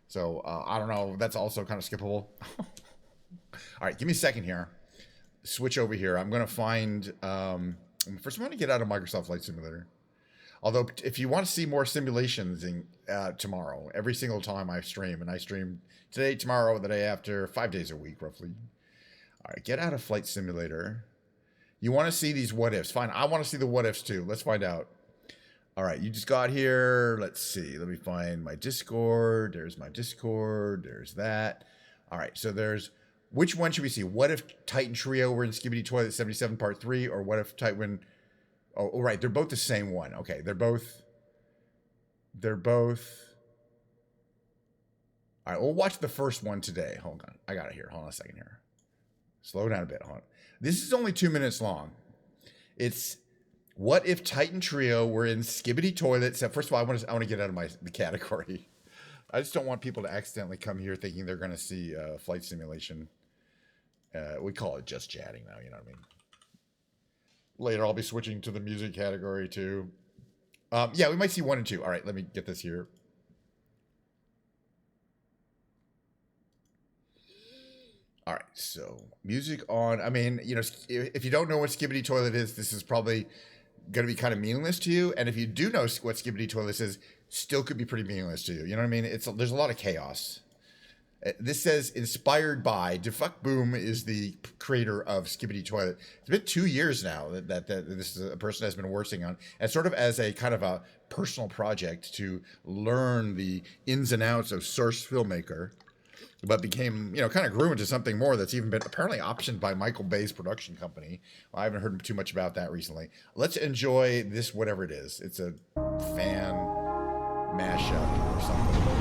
so I don't know. That's also kind of skippable. All right, give me a second here. Switch over here. I'm gonna find. First, I'm gonna get out of Microsoft Flight Simulator. Although, if you want to see more simulations tomorrow, every single time I stream, and I stream today, tomorrow, the day after, 5 days a week, roughly. All right, get out of Flight Simulator. You want to see these what ifs? Fine, I want to see the what ifs too. Let's find out. All right, you just got here. Let's see. Let me find my Discord. There's my Discord. There's that. All right, so there's. Which one should we see? What if Titan Trio were in Skibidi Toilet 77 Part 3? Or what if Titan... Oh, right. They're both the same one. Okay. They're both... All right. We'll watch the first one today. Hold on. I got it here. Hold on a second here. Slow down a bit. Hold on. This is only 2 minutes long. It's... What if Titan Trio were in Skibidi Toilet... So first of all, I want to get out of the category. I just don't want people to accidentally come here thinking they're going to see flight simulation. We call it just chatting now, you know what I mean? Later, I'll be switching to the music category, too. Yeah, we might see 1 and 2. All right, let me get this here. All right, so music on. I mean, you know, if you don't know what Skibidi Toilet is, this is probably going to be kind of meaningless to you. And if you do know what Skibidi Toilet is, still could be pretty meaningless to you. You know what I mean? There's a lot of chaos. This says inspired by Defuck Boom is the creator of Skibidi Toilet. It's been 2 years now that this is a person has been working on, and sort of as a kind of a personal project to learn the ins and outs of source filmmaker, but became, you know, kind of grew into something more that's even been apparently optioned by Michael Bay's production company. Well, I haven't heard too much about that recently. Let's enjoy this, whatever it is. It's a fan mashup or something.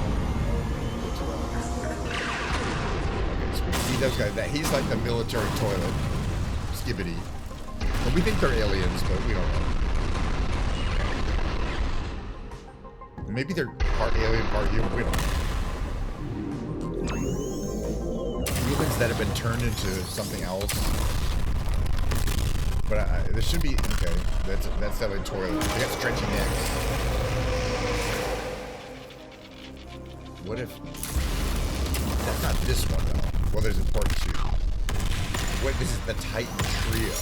He does that. He's like the military toilet, Skibidi. Well, we think they're aliens, but we don't know. Maybe they're part alien, part human. We don't know. Humans that have been turned into something else. But there should be okay. That's definitely a toilet. They got stretchy necks. What if? That's not this one though. Well, there's a part 2. Wait, this is the Titan Trio.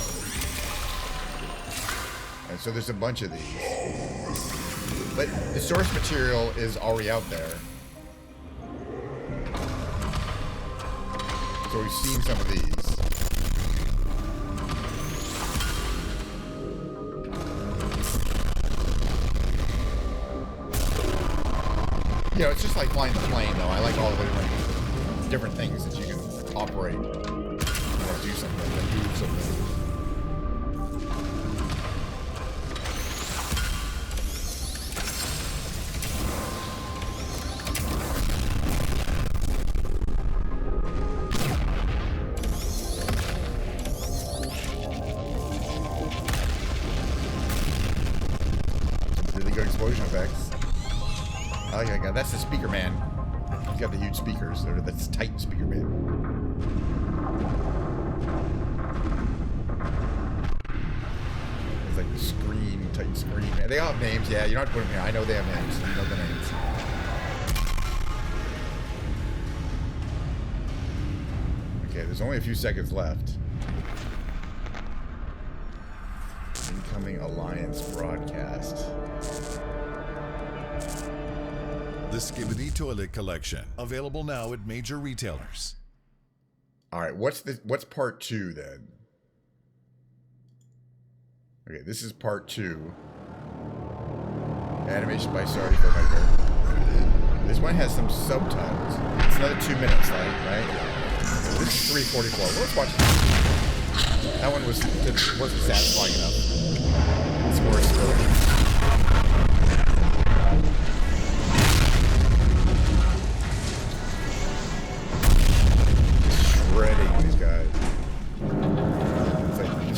And so there's a bunch of these. But the source material is already out there. So we've seen some of these. You know, it's just like flying the plane, though. I like all the different things that you can operate, you know, do something, and move something. Really good explosion effects. I like that guy. That's the speaker man. He's got the huge speakers. That's Titan speaker man. It's like the screen, Titan screen. They all have names, yeah. You don't have to put them here. I know they have names. You know the names. Okay, there's only a few seconds left. Incoming Alliance broadcast. The Skibidi Toilet Collection, available now at major retailers. All right, what's part 2 then? Okay, this is part 2. Animation by Sorry Filmmaker. This one has some subtitles. It's another 2 minutes, right? This is 3:44. Well, let's watch this. That one wasn't satisfying enough. It's more still.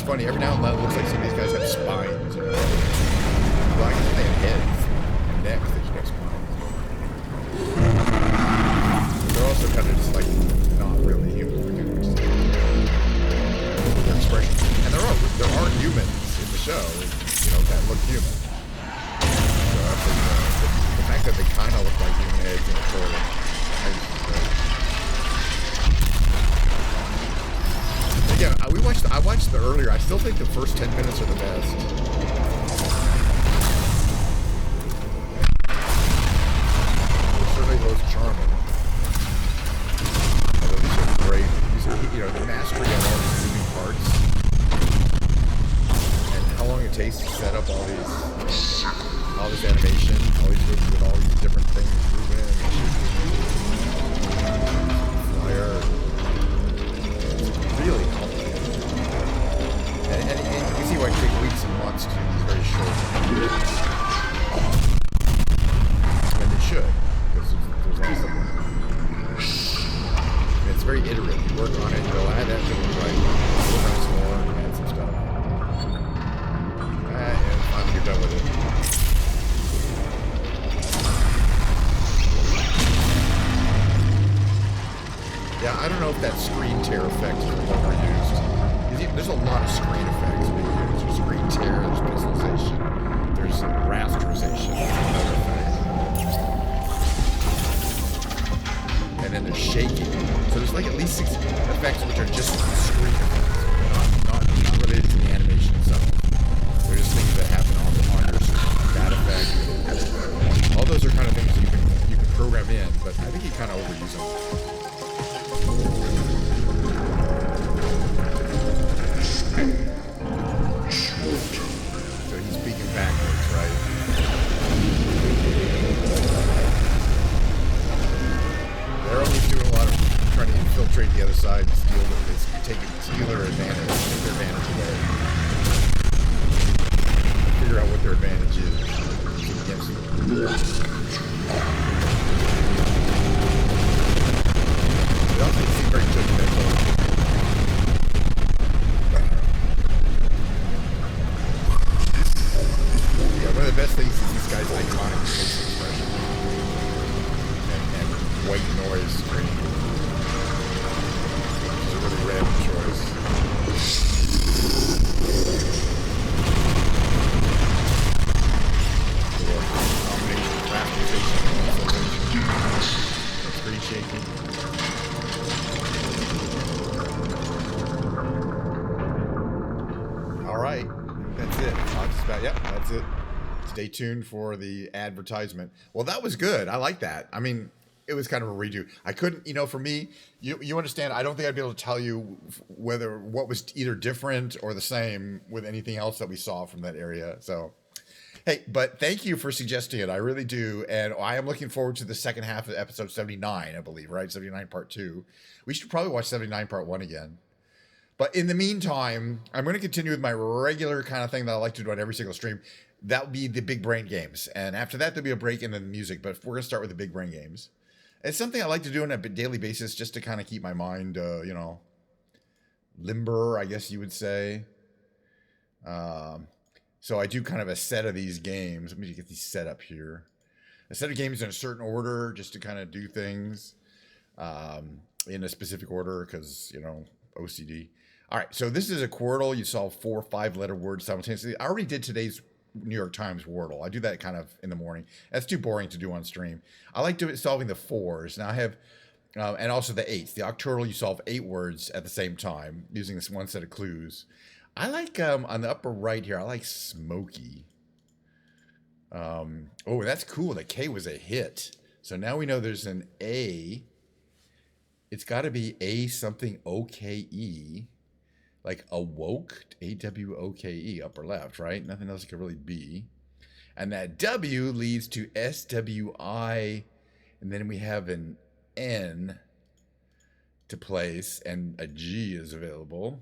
funny. Every now and then it looks like some of these guys have spines. You know? Like they have heads and necks that should have spines. They're also kind of just like not really human looking, which is their expression. And there are humans in the show, you know, that look human. So the fact that they kind of look like human heads in a photo. Again, I watched the earlier. I still think the first 10 minutes are the best. They're certainly most charming. Although these are great. These are, you know, the mastery of all these moving parts and how long it takes to set up all this animation, all these movies with all these different things moving and flyer. Really complicated. And you can see why it takes weeks and months to do these very short. And it should, because there's lots of them. And it's very iterative. You work on it, you go, that didn't look right. Work on it some more, add some stuff. And finally you're done with it. Yeah, I don't know if that screen tear effect is overused. There's a lot of screen effects being used. There's screen tear, there's pixelization, there's rasterization, another effect. And then there's shaking. So there's like at least 6 effects which are just screen effects, not related to the animation itself. They're just things that happen on your screen. That effect. All those are kind of things you can program in, but I think you kind of overuse them. So he's speaking backwards, right? They're always doing a lot of trying to infiltrate the other side and steal their advantage, take their advantage away. Figure out what their advantage is against them. They also seem very judgmental. One of the best things is these guys' iconic facial expression and white noise screen, which is a really random choice. Combination of rasterization and pixelization, screen shaking. All right, that's it. That's it. Stay tuned for the advertisement. Well, that was good. I like that. I mean, it was kind of a redo. I couldn't, you know, for me, you understand, I don't think I'd be able to tell you what was either different or the same with anything else that we saw from that area. So, hey, but thank you for suggesting it. I really do. And I am looking forward to the second half of episode 79, I believe, right? 79 part 2. We should probably watch 79 part 1 again. But in the meantime, I'm going to continue with my regular kind of thing that I like to do on every single stream. That would be the big brain games. And after that, there'll be a break into the music. But we're going to start with the big brain games. It's something I like to do on a daily basis just to kind of keep my mind, you know, limber, I guess you would say. So I do kind of a set of these games. Let me get these set up here. A set of games in a certain order just to kind of do things in a specific order because, you know, OCD. All right, so this is a Quordle. You solve 4 5-letter words simultaneously. I already did today's New York Times Wordle. I do that kind of in the morning. That's too boring to do on stream. I like solving the 4s. Now I have, and also the 8s. The Octordle, you solve 8 words at the same time using this one set of clues. I like, on the upper right here, I like Smoky. Oh, that's cool. The K was a hit. So now we know there's an A. It's got to be A something O-K-E. Like awoke, A-W-O-K-E, upper left, right? Nothing else it could really be. And that W leads to S-W-I, and then we have an N to place, and a G is available.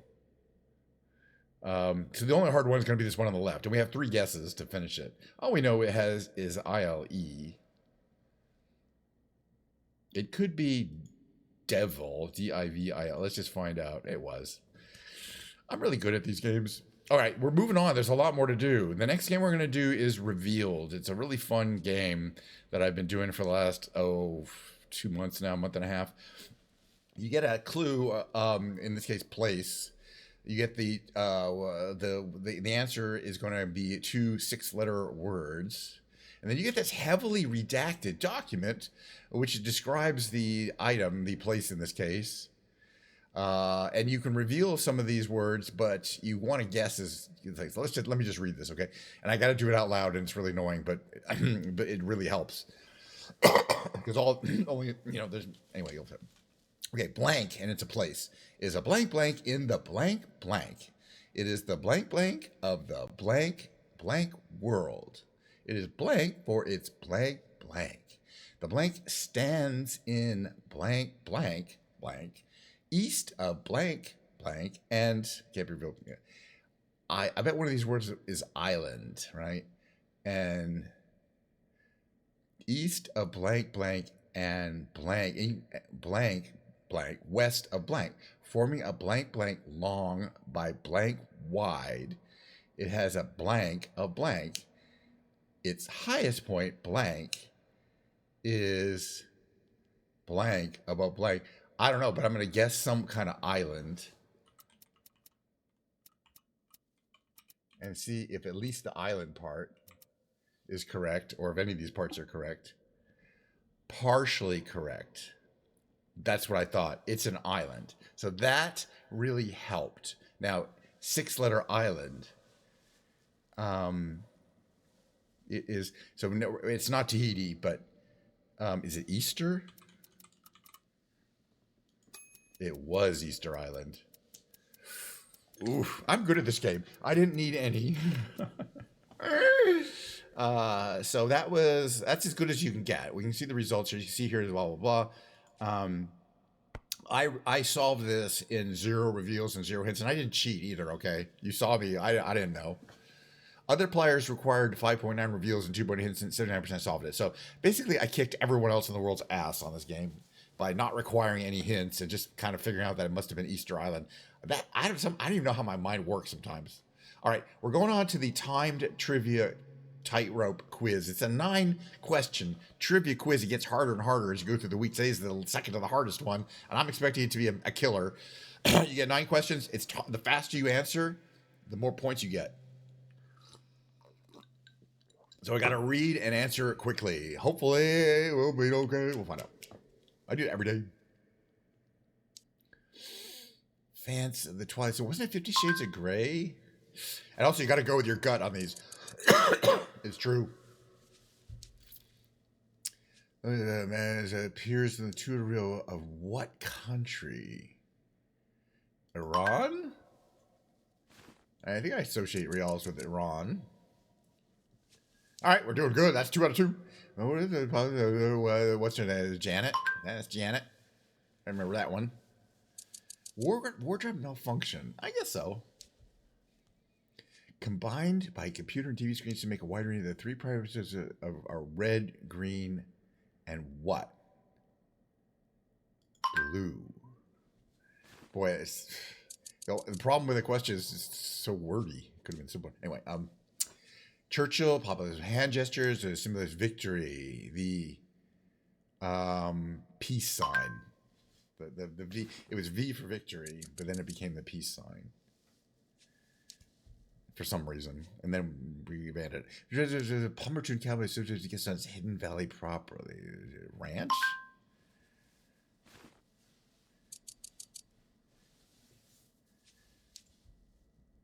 So the only hard one is going to be this one on the left, and we have 3 guesses to finish it. All we know it has is I-L-E. It could be devil, D-I-V-I-L. Let's just find out. It was. I'm really good at these games. All right, we're moving on. There's a lot more to do. The next game we're going to do is Revealed. It's a really fun game that I've been doing for the last, 2 months now, month and a half. You get a clue, in this case, place. You get the answer is going to be 2 6-letter words. And then you get this heavily redacted document, which describes the item, the place in this case. And you can reveal some of these words, but you want to guess let me just read this, okay? And I got to do it out loud, and it's really annoying, but but it really helps because there's anyway. You'll have, okay, blank, and it's a place is a blank blank in the blank blank. It is the blank blank of the blank blank world. It is blank for its blank blank. The blank stands in blank blank blank. East of blank blank and can't be revealed. I bet one of these words is island, right? And east of blank blank and blank west of blank, forming a blank blank long by blank wide. It has a blank of blank. Its highest point blank is blank above blank. I don't know, but I'm going to guess some kind of island and see if at least the island part is correct, or if any of these parts are correct. Partially correct. That's what I thought. It's an island. So that really helped. Now, 6-letter island. It is, so no, it's not Tahiti, but is it Easter? It was Easter Island. Oof, I'm good at this game. I didn't need any. So that's as good as you can get. We can see the results here. You can see here, blah, blah, blah. I solved this in 0 reveals and 0 hints, and I didn't cheat either, okay? You saw me. I didn't know. Other players required 5.9 reveals and 2.8 hints, and 79% solved it. So basically, I kicked everyone else in the world's ass on this game by not requiring any hints and just kind of figuring out that it must have been Easter Island. I don't even know how my mind works sometimes. All right, we're going on to the timed trivia tightrope quiz. It's a 9-question trivia quiz. It gets harder and harder as you go through the week. Today's the second to the hardest one, and I'm expecting it to be a killer. You get 9 questions. The faster you answer, the more points you get. So I got to read and answer quickly. Hopefully, we'll be okay. We'll find out. I do it every day. Fans of the Twilight. So wasn't it 50 Shades of Grey? And also, you got to go with your gut on these. It's true. Man, it appears in the tutorial of what country? Iran? I think I associate reals with Iran. All right, we're doing good. That's 2 out of 2. What's her name? Janet? That's Janet. I remember that one. Wardrobe malfunction. I guess so. Combined by computer and TV screens to make a wide range of the 3 priorities are red, green, and what? Blue. Boy, the problem with the question is it's so wordy. Could have been simple. Anyway, Churchill, popular hand gestures, a symbol of victory, the peace sign. The V, it was V for victory, but then it became the peace sign for some reason, and then we abandoned it. Palmerton Cowboy Associated to get on its Hidden Valley properly. Ranch?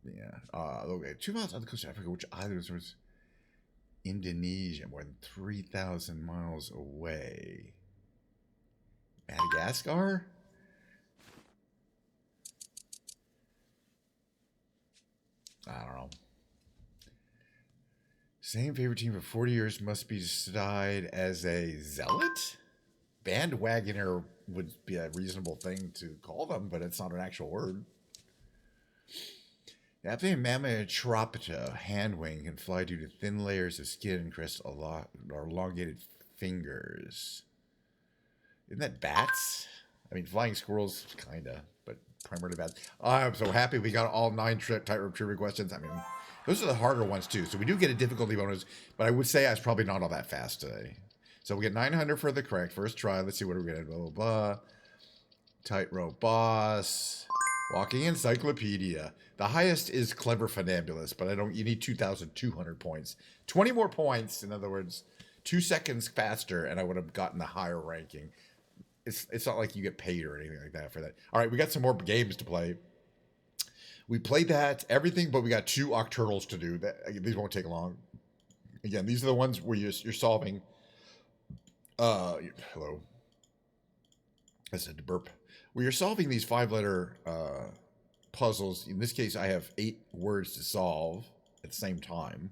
Yeah. Okay. 2 miles on the coast of Africa, which island was Indonesia, more than 3,000 miles away. Madagascar? I don't know. Same favorite team for 40 years must be described as a zealot? Bandwagoner would be a reasonable thing to call them, but it's not an actual word. The Aphanian Mammatropta handwing can fly due to thin layers of skin and crest or elongated fingers. Isn't that bats? I mean, flying squirrels, kinda, but primarily bad. I'm so happy we got all 9 tightrope trivia questions. I mean, those are the harder ones too. So we do get a difficulty bonus, but I would say I was probably not all that fast today. So we get 900 for the correct first try. Let's see what we're getting. Blah, blah, blah. Tightrope boss. Walking encyclopedia. The highest is clever funambulist, but I don't. You need 2,200 points. 20 more points, in other words, 2 seconds faster, and I would have gotten the higher ranking. It's not like you get paid or anything like that for that. All right, we got some more games to play. We played that, everything, but we got 2 octurnals to do. These won't take long. Again, these are the ones where you're solving. Hello. I said to burp. Where you're solving these 5-letter puzzles. In this case, I have 8 words to solve at the same time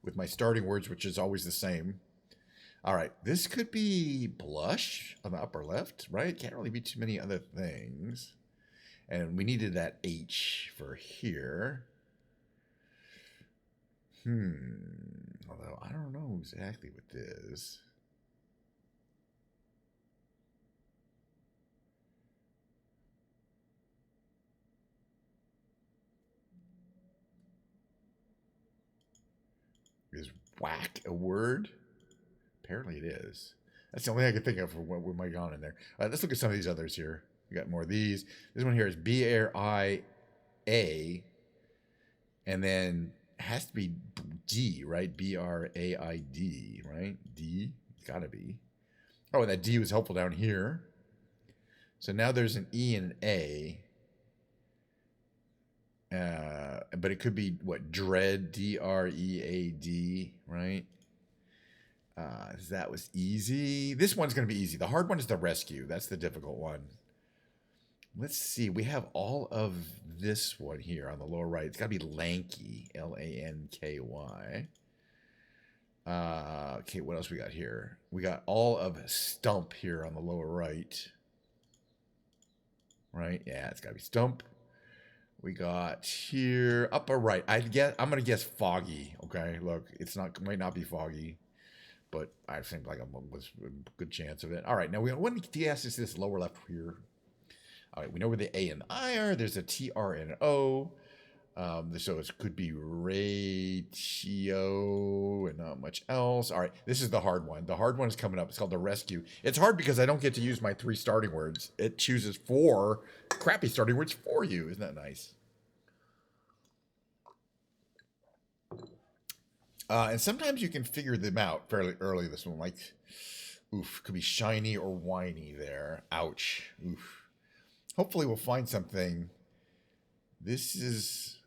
with my starting words, which is always the same. All right, this could be blush on the upper left, right? Can't really be too many other things. And we needed that H for here. Although I don't know exactly what this. Is whack a word? Apparently it is. That's the only thing I can think of for what we might on in there. All right, let's look at some of these others here. We got more of these. This one here is B-R-I-A. And then it has to be D, right? B-R-A-I-D, right? D. It's got to be. Oh, and that D was helpful down here. So now there's an E and an A. But it could be, what, dread, D-R-E-A-D, right? That was easy. This one's going to be easy. The hard one is the rescue. That's the difficult one. Let's see. We have all of this one here on the lower right. It's got to be lanky, L-A-N-K-Y. Okay, what else we got here? We got all of stump here on the lower right. Right? Yeah, it's got to be stump. We got here upper right. I'm gonna guess foggy. Okay, look, might not be foggy, but I think like was a good chance of it. All right, now when DS is this lower left here. All right, we know where the A and I are. There's a T, R, and O. So it could be ratio and not much else. All right, this is the hard one. The hard one is coming up. It's called the rescue. It's hard because I don't get to use my 3 starting words. It chooses 4 crappy starting words for you. Isn't that nice? And sometimes you can figure them out fairly early. This one, like, oof, could be shiny or whiny there. Ouch. Oof. Hopefully we'll find something. This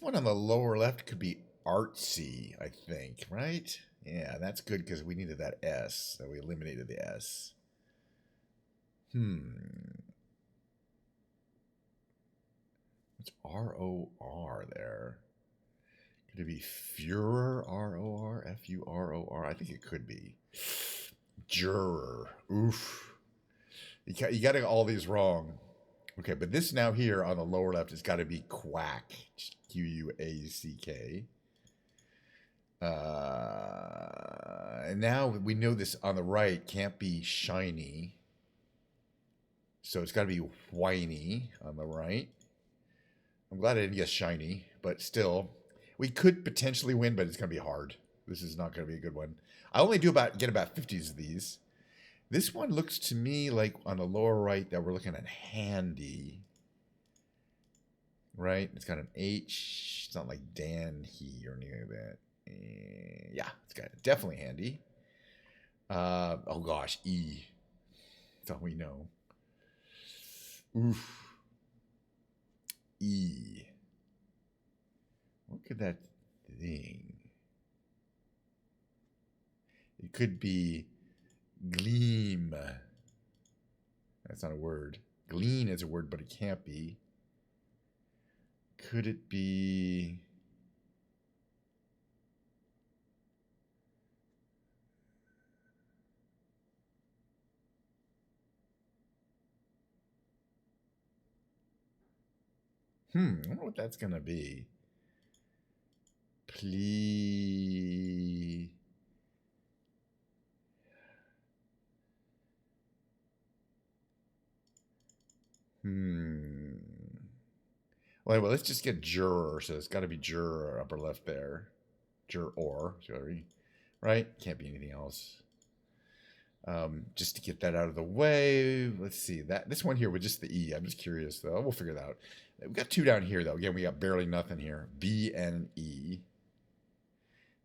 one on the lower left could be artsy, I think, right? Yeah, that's good because we needed that S, so we eliminated the S. What's R-O-R there? Could it be Furor, R-O-R, F-U-R-O-R? I think it could be. Juror. Oof. You got all these wrong. Okay, but this now here on the lower left has got to be quack. Q-U-A-C-K. And now we know this on the right can't be shiny. So it's got to be whiny on the right. I'm glad I didn't guess shiny, but still. We could potentially win, but it's going to be hard. This is not going to be a good one. I only get about 50s of these. This one looks to me like on the lower right that we're looking at handy. Right? It's got an H. It's not like Dan, he, or anything like that. Yeah, it's got definitely handy. Oh gosh, E. That's all we know. Oof. E. What could that thing? It could be gleam. That's not a word. Glean is a word, but it can't be. Could it be... I wonder what that's going to be. Please... Well, anyway, let's just get juror. So it's got to be juror upper left there. Juror, sorry. Right? Can't be anything else. Just to get that out of the way. Let's see. This one here with just the E. I'm just curious, though. We'll figure that out. We've got two down here, though. Again, we got barely nothing here. B and E.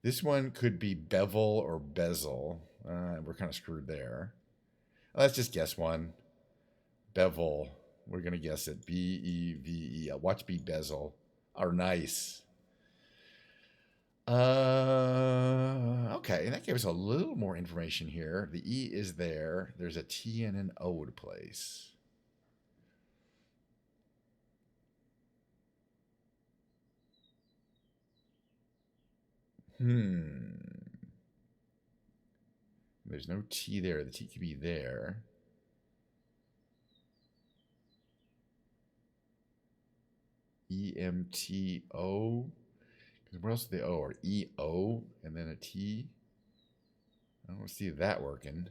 This one could be bevel or bezel. We're kind of screwed there. Let's just guess one. Bevel. We're going to guess it. B-E-V-E. Watch be bezel. Or nice. Okay, and that gave us a little more information here. The E is there. There's a T and an O to place. There's no T there. The T could be there. E-M-T-O. Where else is the O? Or E-O and then a T? I don't see that working.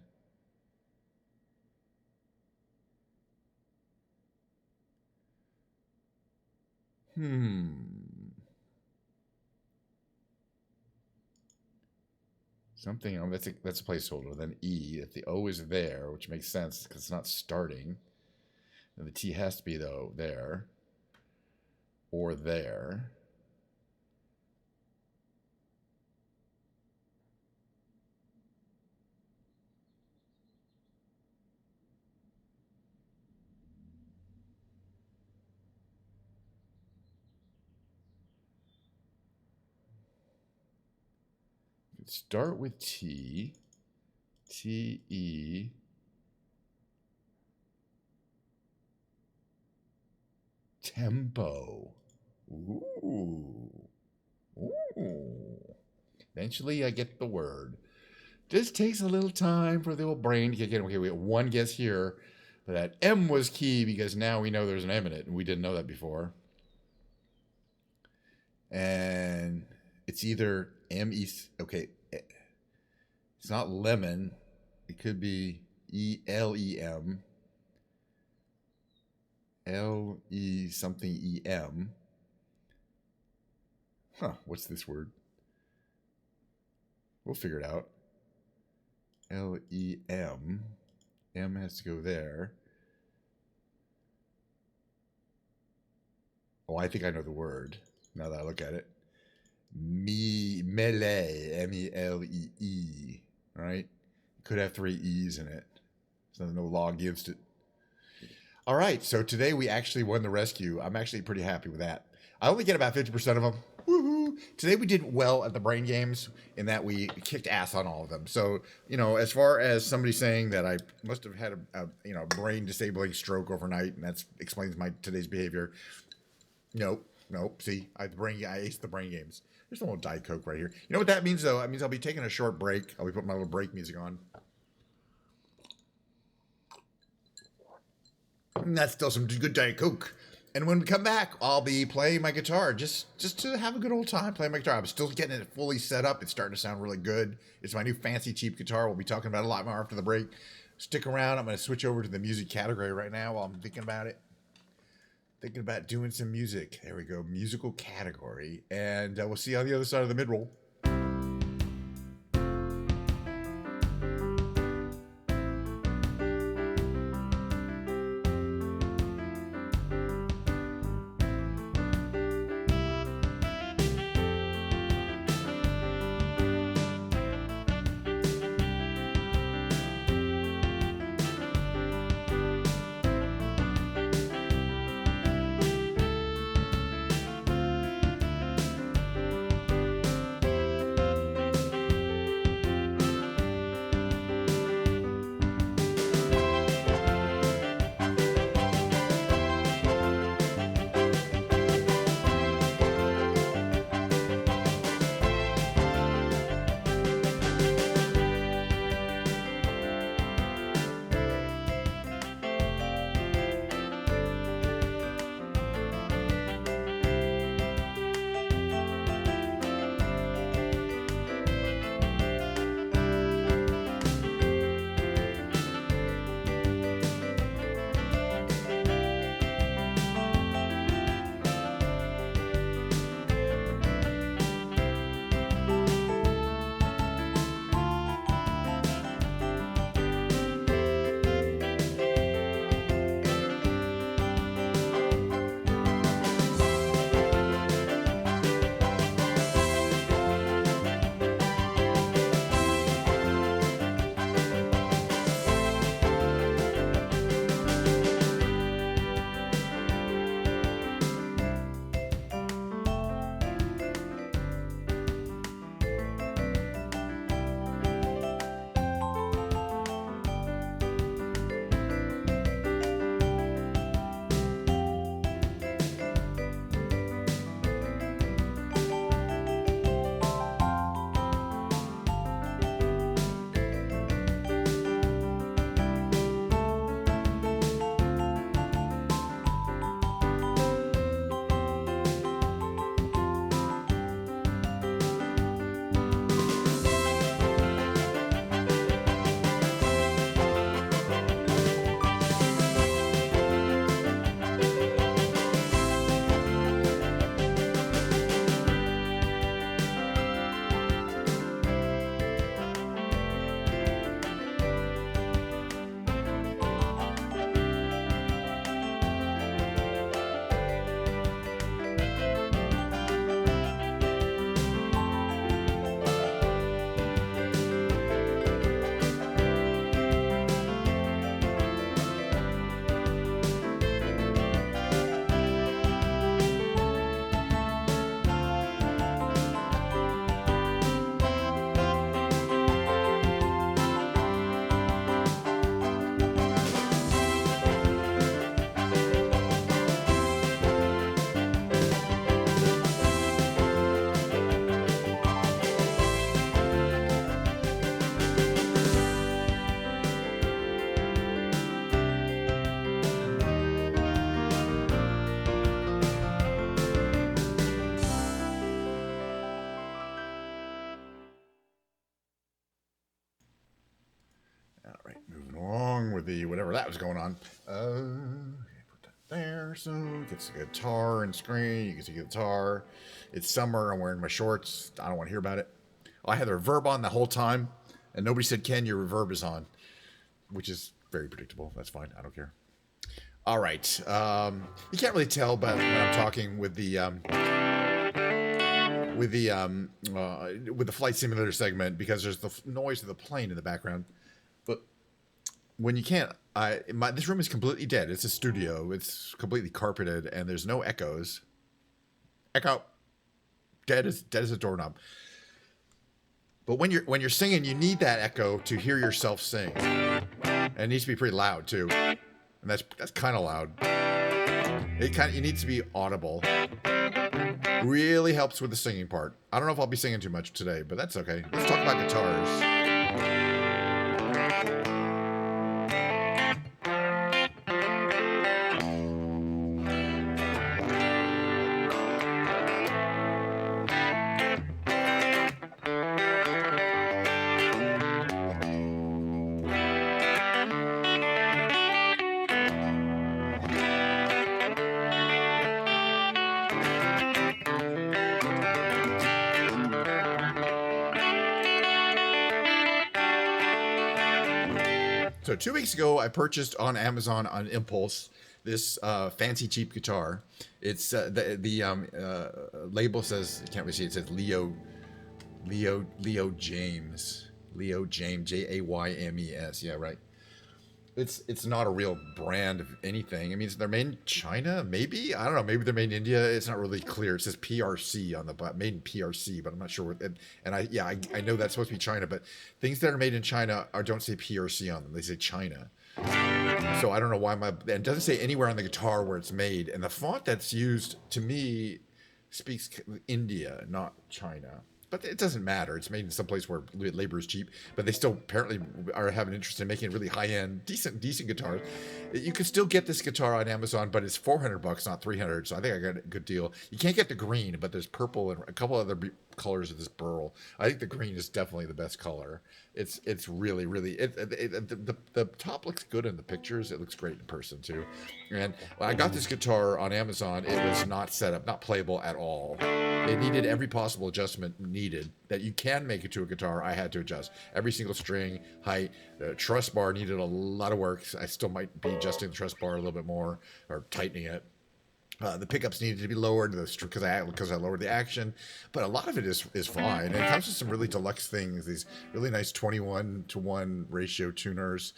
Something, that's a placeholder. Then E, if the O is there, which makes sense because it's not starting, then the T has to be, though, there. Or there. Start with T. T-E. Tempo. Ooh. Eventually I get the word. Just takes a little time for the old brain to kick in. Okay, we got one guess here. But that M was key because now we know there's an M in it, and we didn't know that before. And it's either M-E... Okay. It's not lemon. It could be E-L-E-M. L-E something E-M. Huh, what's this word? We'll figure it out. L-E-M. M has to go there. Oh, I think I know the word now that I look at it. Melee. M-E-L-E-E. Right? Could have 3 E's in it. So no law against it. All right, so today we actually won the rescue. I'm actually pretty happy with that. I only get about 50% of them. Woohoo! Today we did well at the brain games in that we kicked ass on all of them. So, as far as somebody saying that I must have had a brain disabling stroke overnight and that explains my today's behavior. Nope. See, I aced the brain games. There's a little Diet Coke right here. You know what that means, though? That means I'll be taking a short break. I'll be putting my little break music on. And that's still some good Diet Coke. And when we come back, I'll be playing my guitar just to have a good old time playing my guitar. I'm still getting it fully set up. It's starting to sound really good. It's my new fancy cheap guitar. We'll be talking about it a lot more after the break. Stick around. I'm going to switch over to the music category right now while I'm thinking about it. Thinking about doing some music. There we go. Musical category. And we'll see you on the other side of the mid-roll. the whatever that was going on. Put that there, so gets the guitar and screen. You can see the guitar. It's summer. I'm wearing my shorts. I don't want to hear about it. I had the reverb on the whole time, and nobody said, "Ken, your reverb is on," which is very predictable. That's fine. I don't care. All right. You can't really tell, but when I'm talking with the flight simulator segment, because there's the noise of the plane in the background. But when you can't, this room is completely dead. It's a studio. It's completely carpeted, and there's no echoes. Echo. Dead as a doorknob. But when you're singing, you need that echo to hear yourself sing. And it needs to be pretty loud too. And that's kind of loud. You need to be audible. Really helps with the singing part. I don't know if I'll be singing too much today, but that's okay. Let's talk about guitars. So 2 weeks ago, I purchased on Amazon on impulse this fancy cheap guitar. It's the label says, you can't really see it, says Leo James, Jaymes. Yeah, right. It's not a real brand of anything. I mean, they're made in China, maybe. I don't know. Maybe they're made in India. It's not really clear. It says PRC on the bottom, made in PRC, but I'm not sure what. And I know that's supposed to be China, but things that are made in China don't say PRC on them. They say China. So I don't know why and it doesn't say anywhere on the guitar where it's made. And the font that's used to me speaks India, not China. But it doesn't matter. It's made in some place where labor is cheap, but they still apparently are having interest in making really high-end, decent guitars. You can still get this guitar on Amazon, but it's $400, not $300. So I think I got a good deal. You can't get the green, but there's purple and a couple other colors of this burl. I think the green is definitely the best color. It's really the top looks good in the pictures. It looks great in person too. And when I got this guitar on Amazon, it was not set up, not playable at all. It needed every possible adjustment needed that you can make it to a guitar. I had to adjust every single string, height. The truss bar needed a lot of work. I still might be adjusting the truss bar a little bit more or tightening it. The pickups needed to be lowered because I lowered the action, but a lot of it is fine. And it comes with some really deluxe things. These really nice 21-to-1 ratio tuners,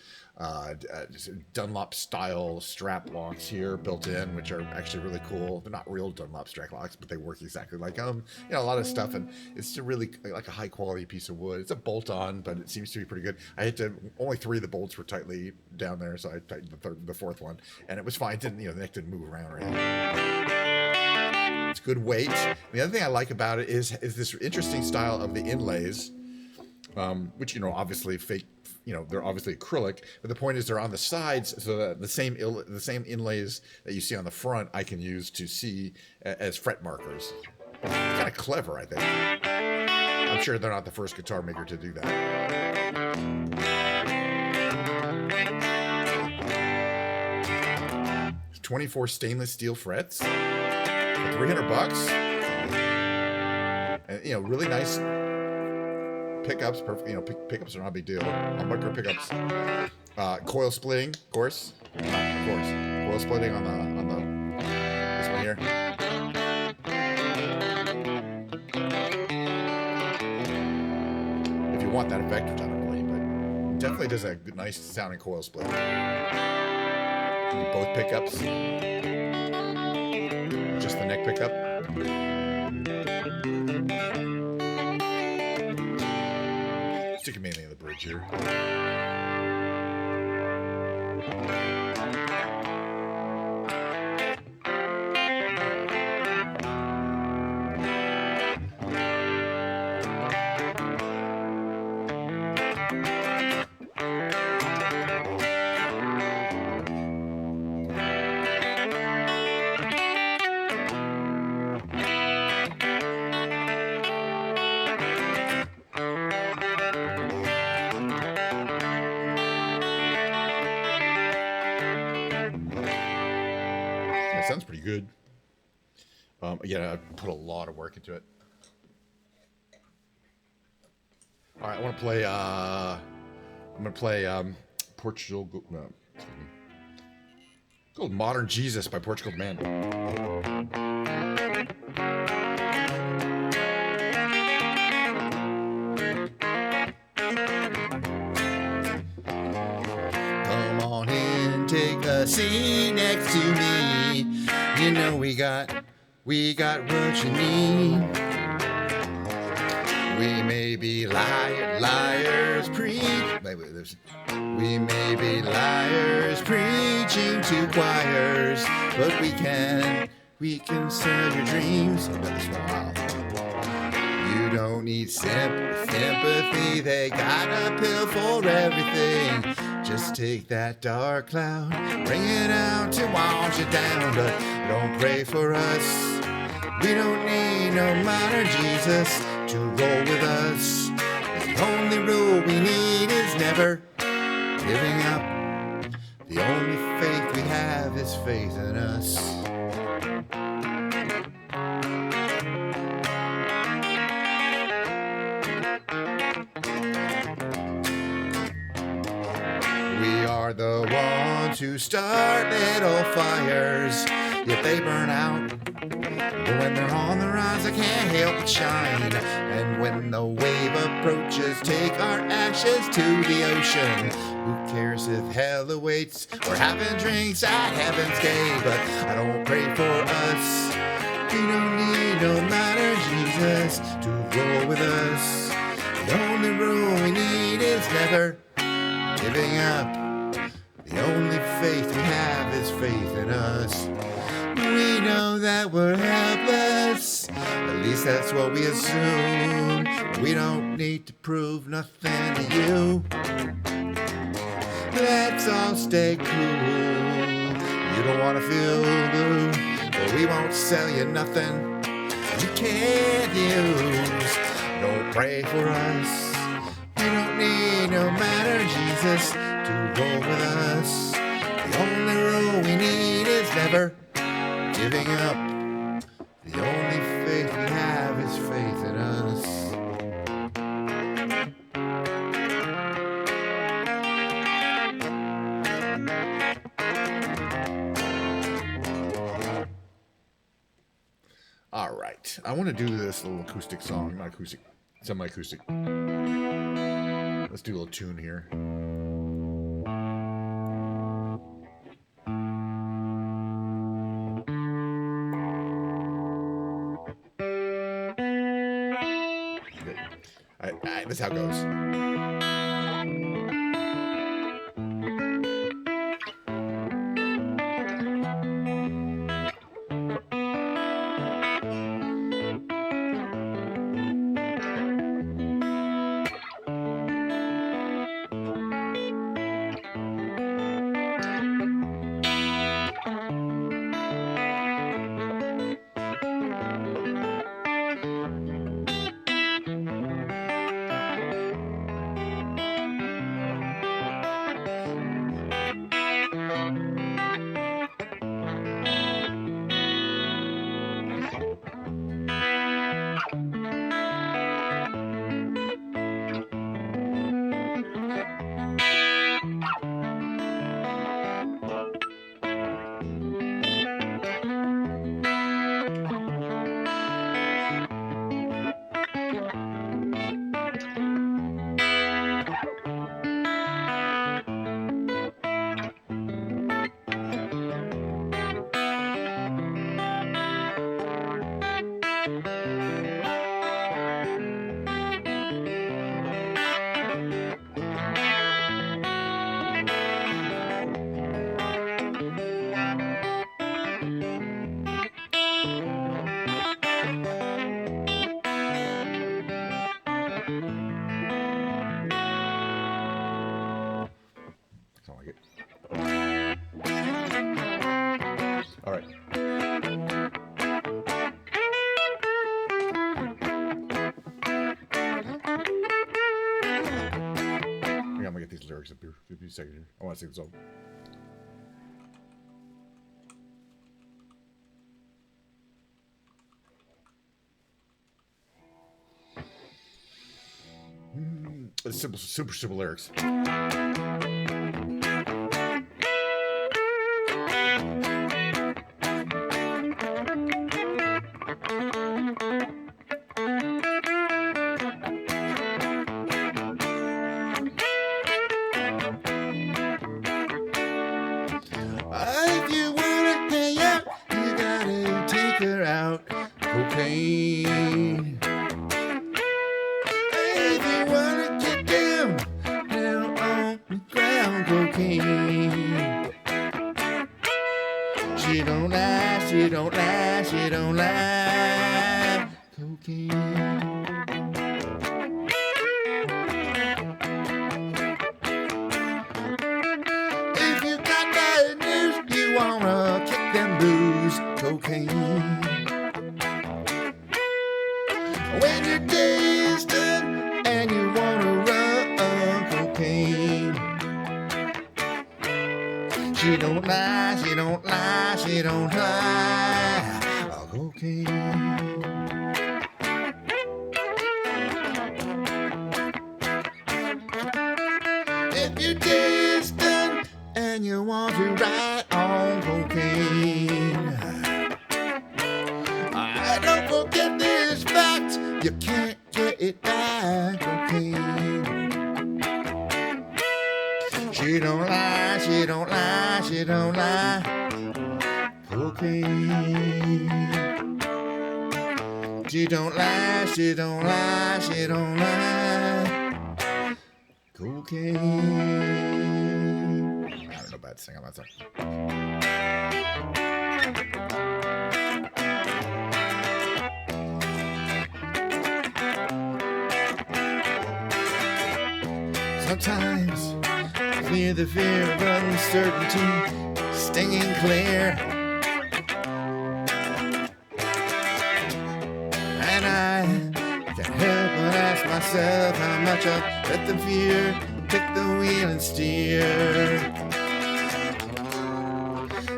Dunlop style strap locks here built in, which are actually really cool. They're not real Dunlop strap locks, but they work exactly like them. A lot of stuff, and it's a really like a high quality piece of wood. It's a bolt on, but it seems to be pretty good. Only 3 of the bolts were tightly down there, so I tightened the fourth one, and it was fine. It didn't, the neck didn't move around or anything. It's good weight. The other thing I like about it is this interesting style of the inlays, which obviously fake. They're obviously acrylic, but the point is they're on the sides, so that the same inlays that you see on the front I can use to see as fret markers. It's kind of clever, I think. I'm sure they're not the first guitar maker to do that. 24 stainless steel frets for $300, and really nice pickups. Perfect. Pickups are not a big deal. Humbucker pickups. Coil splitting, of course. Coil splitting on the this one here. If you want that effect, which I don't really, but it definitely does a good, nice sounding coil split. Both pickups. Just the neck pickup. Stick it mainly in the bridge here. good. Again, I put a lot of work into it. All right, I want to play. I'm gonna play Portugal. No, it's called Modern Jesus by Portugal Man. Come on in, take a seat next to me. You know we got what you need. We may be liars we may be liars preaching to choirs, but we can sell your dreams. I've done this for a while. You don't need sympathy, they got a pill for everything. Just take that dark cloud, bring it out to wash it down, but don't pray for us. We don't need no modern Jesus to roll with us. The only rule we need is never giving up. The only faith we have is faith in us. We are the ones who start little fires, yet they burn out. But when they're on the rise, I can't help but shine. And when the wave approaches, take our ashes to the ocean. Who cares if hell awaits? We're having drinks at heaven's gate, but I don't pray for us. We don't need no modern Jesus to roll with us. The only rule we need is never giving up. The only faith we have is faith in us. We know that we're helpless, at least that's what we assume. We don't need to prove nothing to you. Let's all stay cool. You don't want to feel blue, but we won't sell you nothing you can't use. Don't pray for us. We don't need no matter Jesus to roll with us. The only rule we need is never giving up. The only faith we have is faith in us. All right, I want to do this little acoustic song, not acoustic, semi-acoustic. Let's do a little tune here. That's how it goes. All right. I'm gonna get these lyrics up here. Give me a second here. I want to sing the song. Super simple lyrics. If you wanna hang out, you gotta take her out. Cocaine. If you wanna get down on the ground, cocaine. She don't lie, she don't lie, she don't lie. Cocaine. If you got bad news, you wanna kick them blues, cocaine. When your day is done and you wanna run, cocaine. She don't lie, she don't lie, she don't lie. Oh, cocaine. If your day is done and you want to ride on cocaine, don't forget this fact, you can't get it back, cocaine. She don't lie, she don't lie, she don't lie, cocaine. She don't lie, she don't lie, she don't lie, cocaine. I don't know about to sing on myself. Sometimes clear the fear of uncertainty, stinging clear. And I can't help but ask myself how much I'll let the fear take the wheel and steer.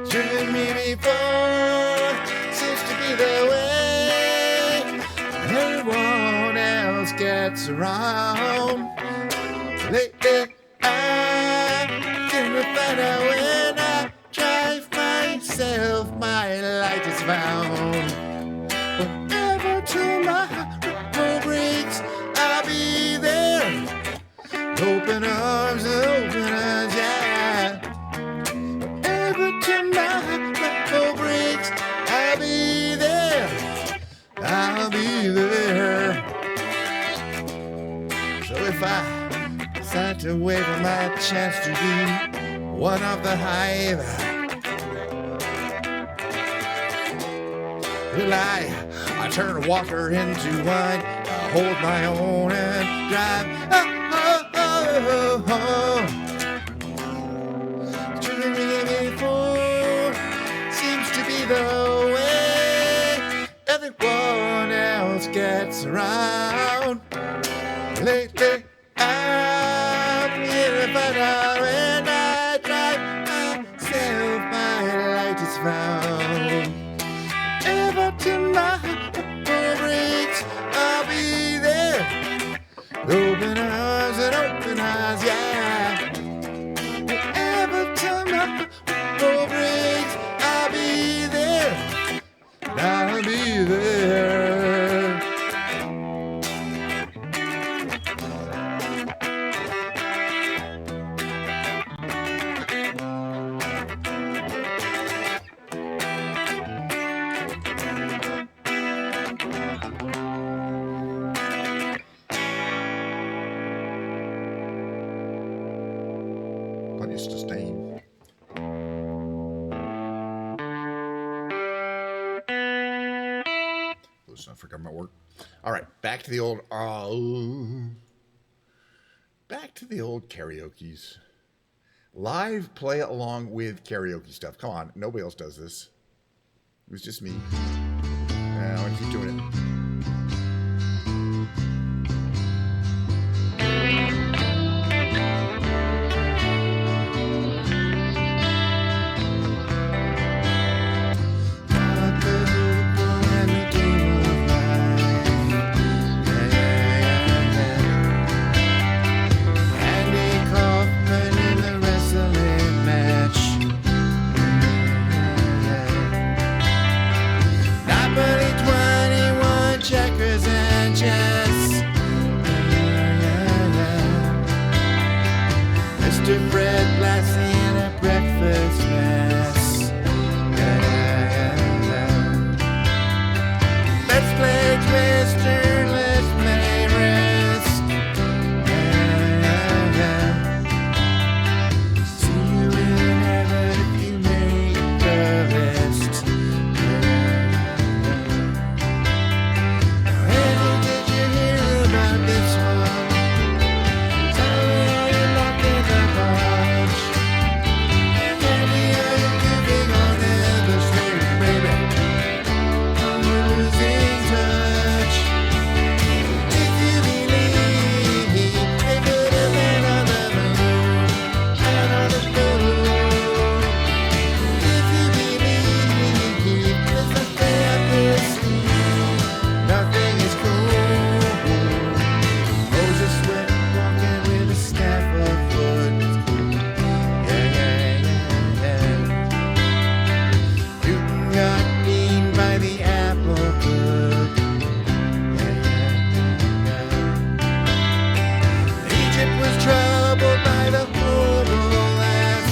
Driven me before, seems to be the way everyone else gets around. Lately, I'm gonna find out when I drive myself, my light is found. Whenever till my heart breaks, I'll be there. Open arms and open eyes, yeah. Whenever till my heart breaks, I'll be there. I'll be there. So if I decide to wait for my chance to be one of the hive, will I turn water into wine, I hold my own and drive. Oh, oh, oh. Driven me before, seems to be the way everyone else gets around. Lately, I'm here, but when I drive myself, my light is found. Ever till my heart breaks, I'll be there. Open arms and open eyes, yeah. Ever till my heart breaks, I'll be there. I'll be there. Punish disdain. Let's not forget about work. All right, back to the old. Back to the old karaoke's. Live play along with karaoke stuff. Come on, nobody else does this. It was just me. I want to keep doing it. Mr. Fred Blassie in a breakfast mess. Let's play Twister, let's play Risk. See you in heaven if you make the list. Ever did you hear about this one? Tell me, are you locked in the bunch? Tell me, are you moving on ever straight, baby? Are you losing touch? If you believe they put a man on the moon and on the moon. If you believe there's nothing up their sleeve, nothing is cool. Moses went walking with a staff of wood. Newton got beaten by the apple book. Egypt was troubled by the horrible laugh.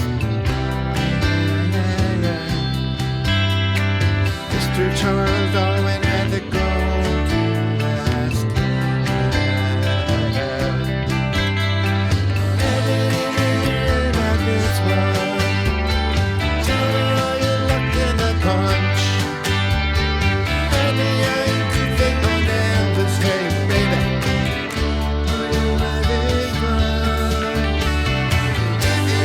Mr. Charles Darwin had the gold to last. Ever did you hear about this one? Tell me, are you locked in the punch? Ever are you keeping on Elvis straight, baby? Are you having fun? If you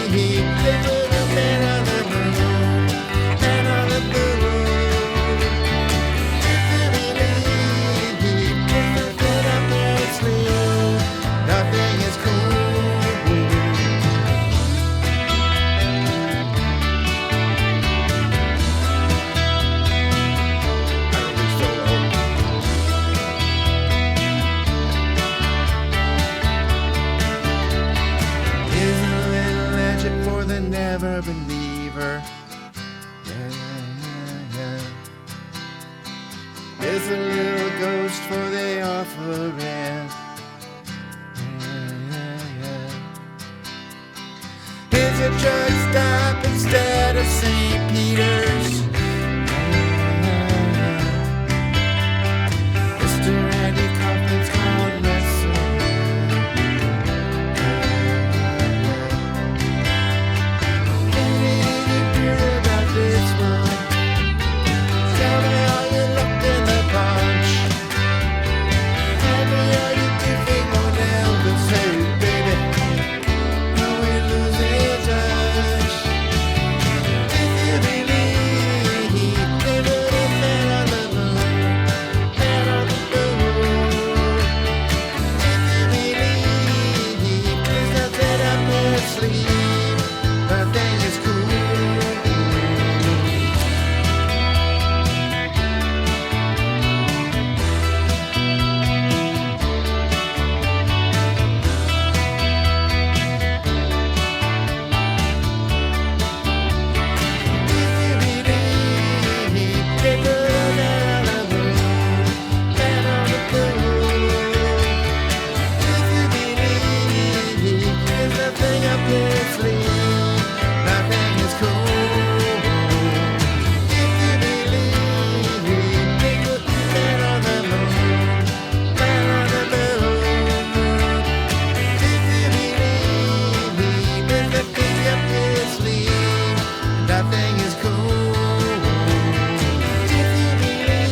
believe they put a man on the moon and on the moon. If you believe there's nothing up their sleeve, nothing is cool. Here's a little legend for the never believer. There's a little ghost for the offering. Here's a truck stop instead of St. Peter's. Mr. Andy Kaufman's called wrestling. Maybe you hear about this one. Tell me, are you locked in the punch? Tell me, are you keeping on Elvis? Hey, baby, are we losing touch? If you believe they put a man on the moon, man on the moon. If you believe there's nothing up their sleeve, nothing is cool. Nothing is cool. If you believe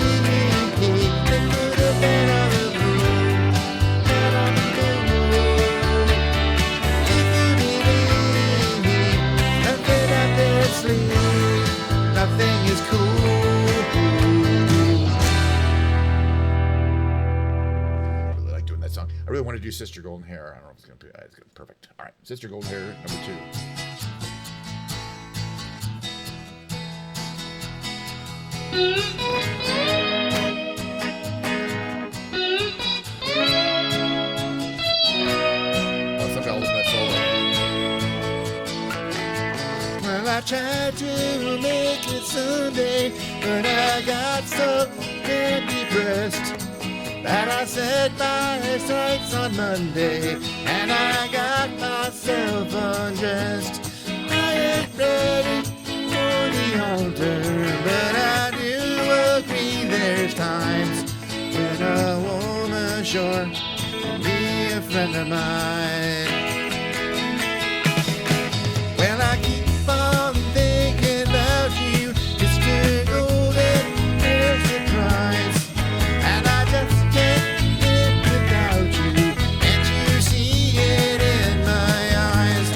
they put a man on the moon, man on the moon. If you believe nothing up their sleeve, nothing is cool. I really like doing that song. I really want to do Sister Golden Hair. I don't know if it's going to be it's gonna be perfect. All right, Sister Golden Hair, number 2. Oh, some guy listening to that solo. Well, I tried to make it Sunday, but I got so depressed that I set my sights was on Monday, and I got myself undressed. I ain't ready for the altar, but I do agree there's times when a woman sure can be a friend of mine. Well, I keep on thinking about you, Mr. Golden Hair Surprise, and I just can't live without you. Can't you see it in my eyes?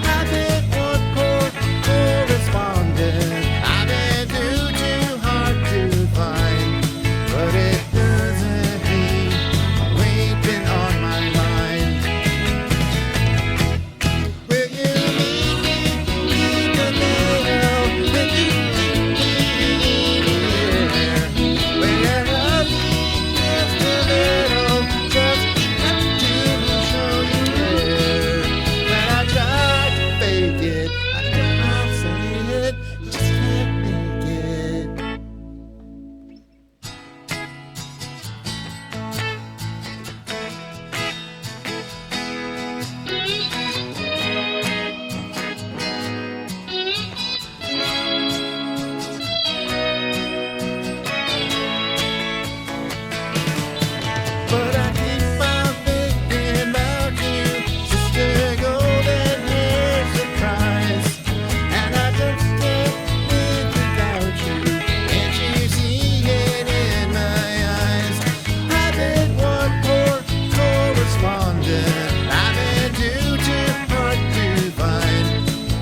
I've been one poor correspondent. I've been too hard to find, but it doesn't mean you ain't been on my mind. Will you meet me in the middle? Will you meet me here? Will you love me just a little? Just enough to show you care. When I try to fake it, I cannot say it, just can't make it. But I keep on thinking about you, Sister Golden Hair Surprise, and I just can't live without you. Can't you see it in my eyes? I've been one poor correspondent. I've been too hard to find,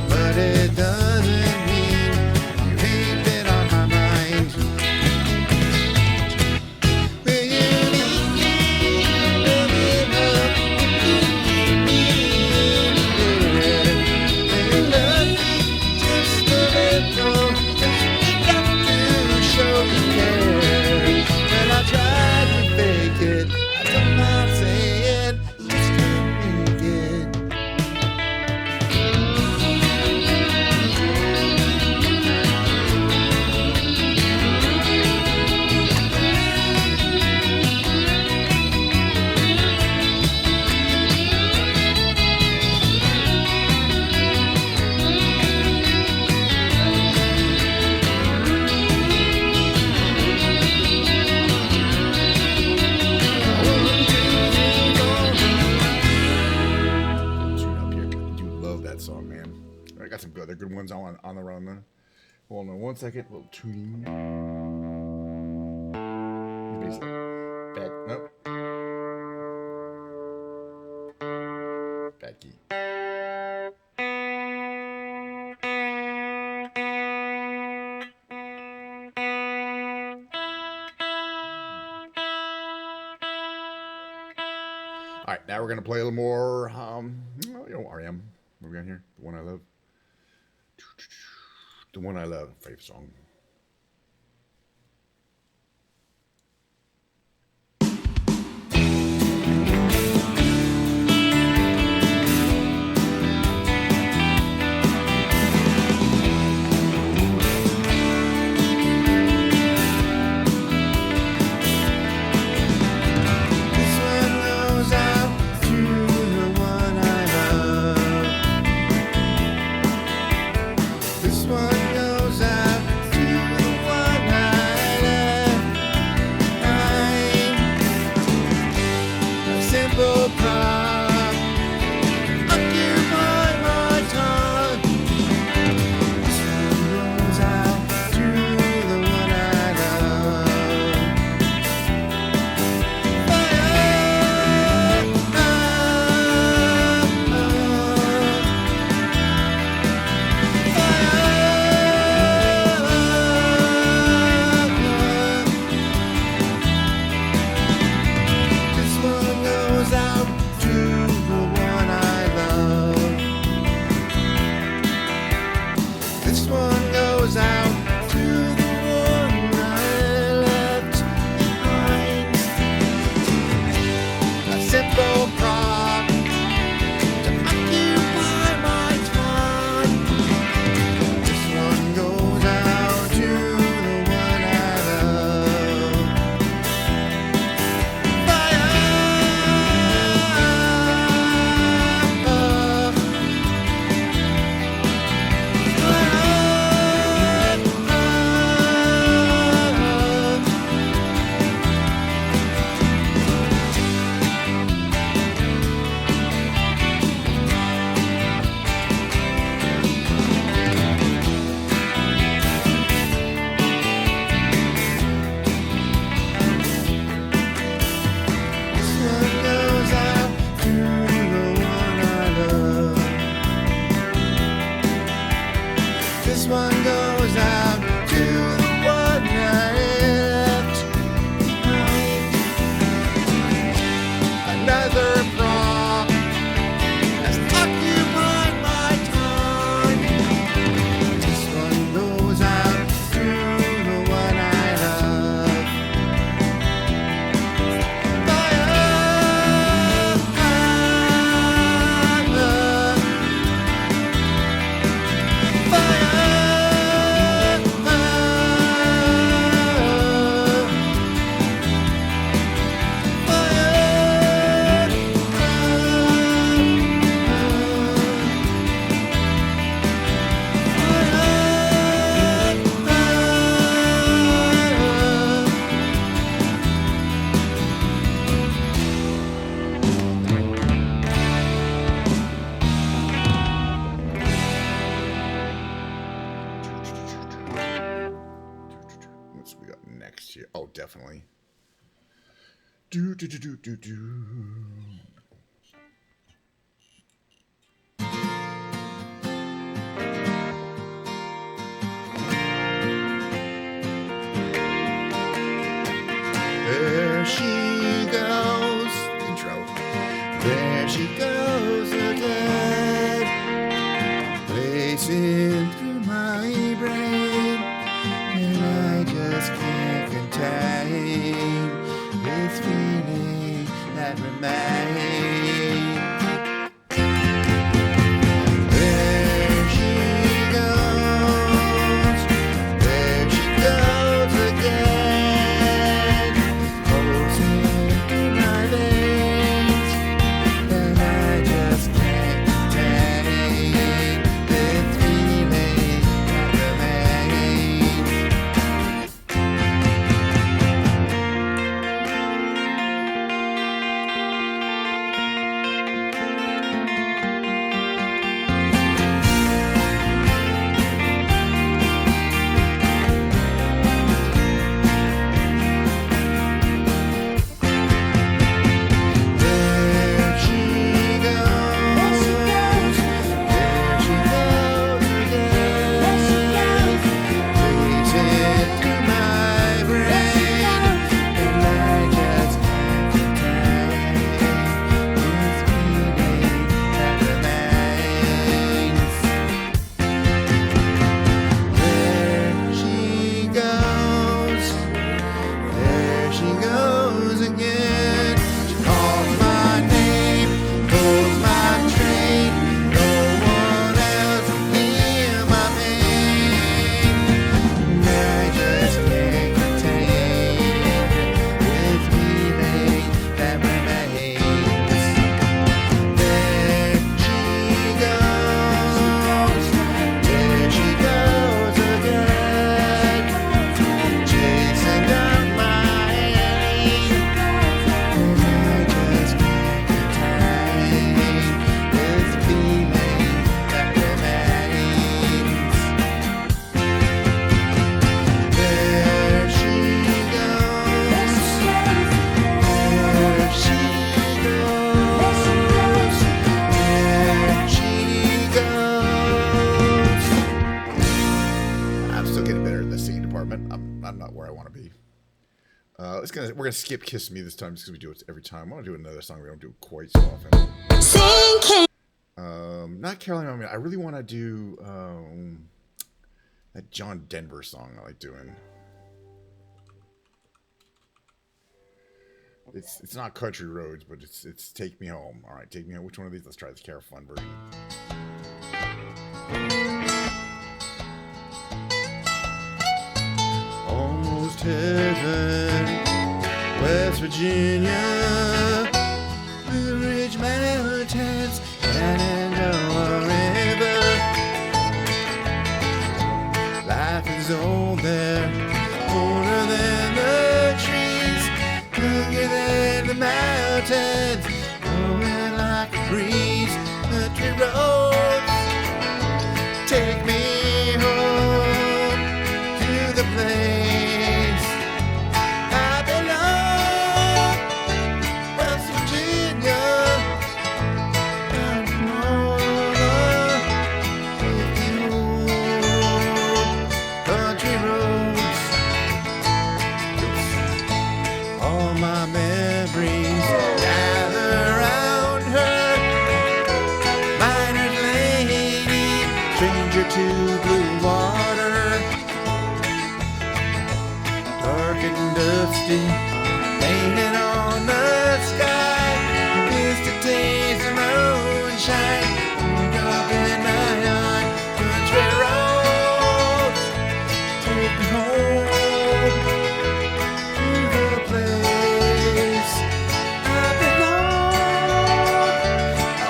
but it doesn't mean you ain't been on my mind. Will you meet me in the middle? Will you love me just a little? Just enough to show you care. When I try to fake it, I cannot say it, just can't make it. Tune up here. I do love that song, man. I got some good. They're good ones on the run though. Hold on 1 second. A little tuning. Back. Nope. Bad key. All right, now we're gonna play a little more. REM. What we got here? The one I love. The one I love. Favorite song. This one goes out to the one I love. This one goes out to next year. Oh, definitely. Do do do do do do. There she goes. Intro. There she goes again. Racing through my brain. And I just can't contain this feeling that remains. There she goes. There she goes again. Coursing through my veins. And I just can't contain this feeling that remains. There she goes. There she goes again. Racing through my brain, and I just can't contain this feeling that remains. There she goes. There she goes again. She calls my name, pulls my train. No one else hear my pain. And I just can't contain this feeling that remains. There she goes. There she goes again. Chasing down my alley, and I just can't contain this feeling that remains. There she goes. There she goes. There she goes. I'm still getting better in the singing department. I'm not where I want to be. We're gonna skip "Kiss Me" this time just because we do it every time. I want to do another song we don't do quite so often. Not Caroline. I mean, I really want to do that John Denver song I like doing. It's not Country Roads, but it's Take Me Home. All right, Take Me Home. Which one of these? Let's try this Cara Fun version. Almost heaven, West Virginia, Blue Ridge Mountains, Shenandoah River. Life is old there, older than the trees, younger than the mountains, blowing like a breeze. Country roads, take me home to the place I belong. West Virginia, and more. Take me home. Country roads, all my memories gather around her. Miner's lady, stranger to blue water, dark and dusty, painted on the sky. Used to taste the moonshine, up in night on country roads. Take me home to the place I belong.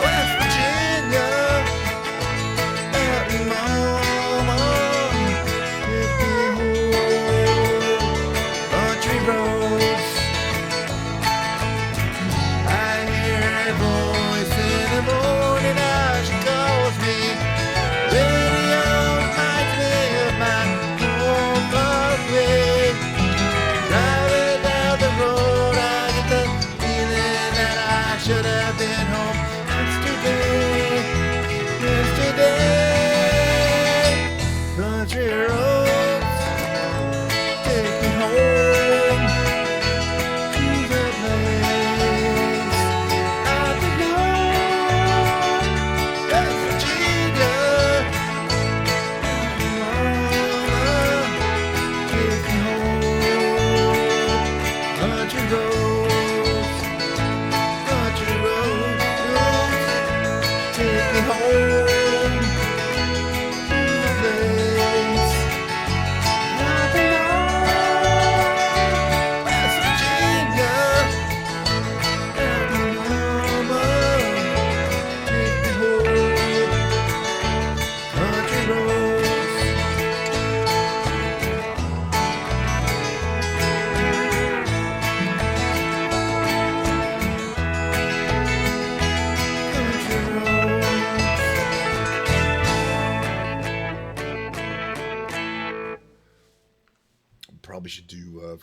West Virginia, mama, take me home. Country roads,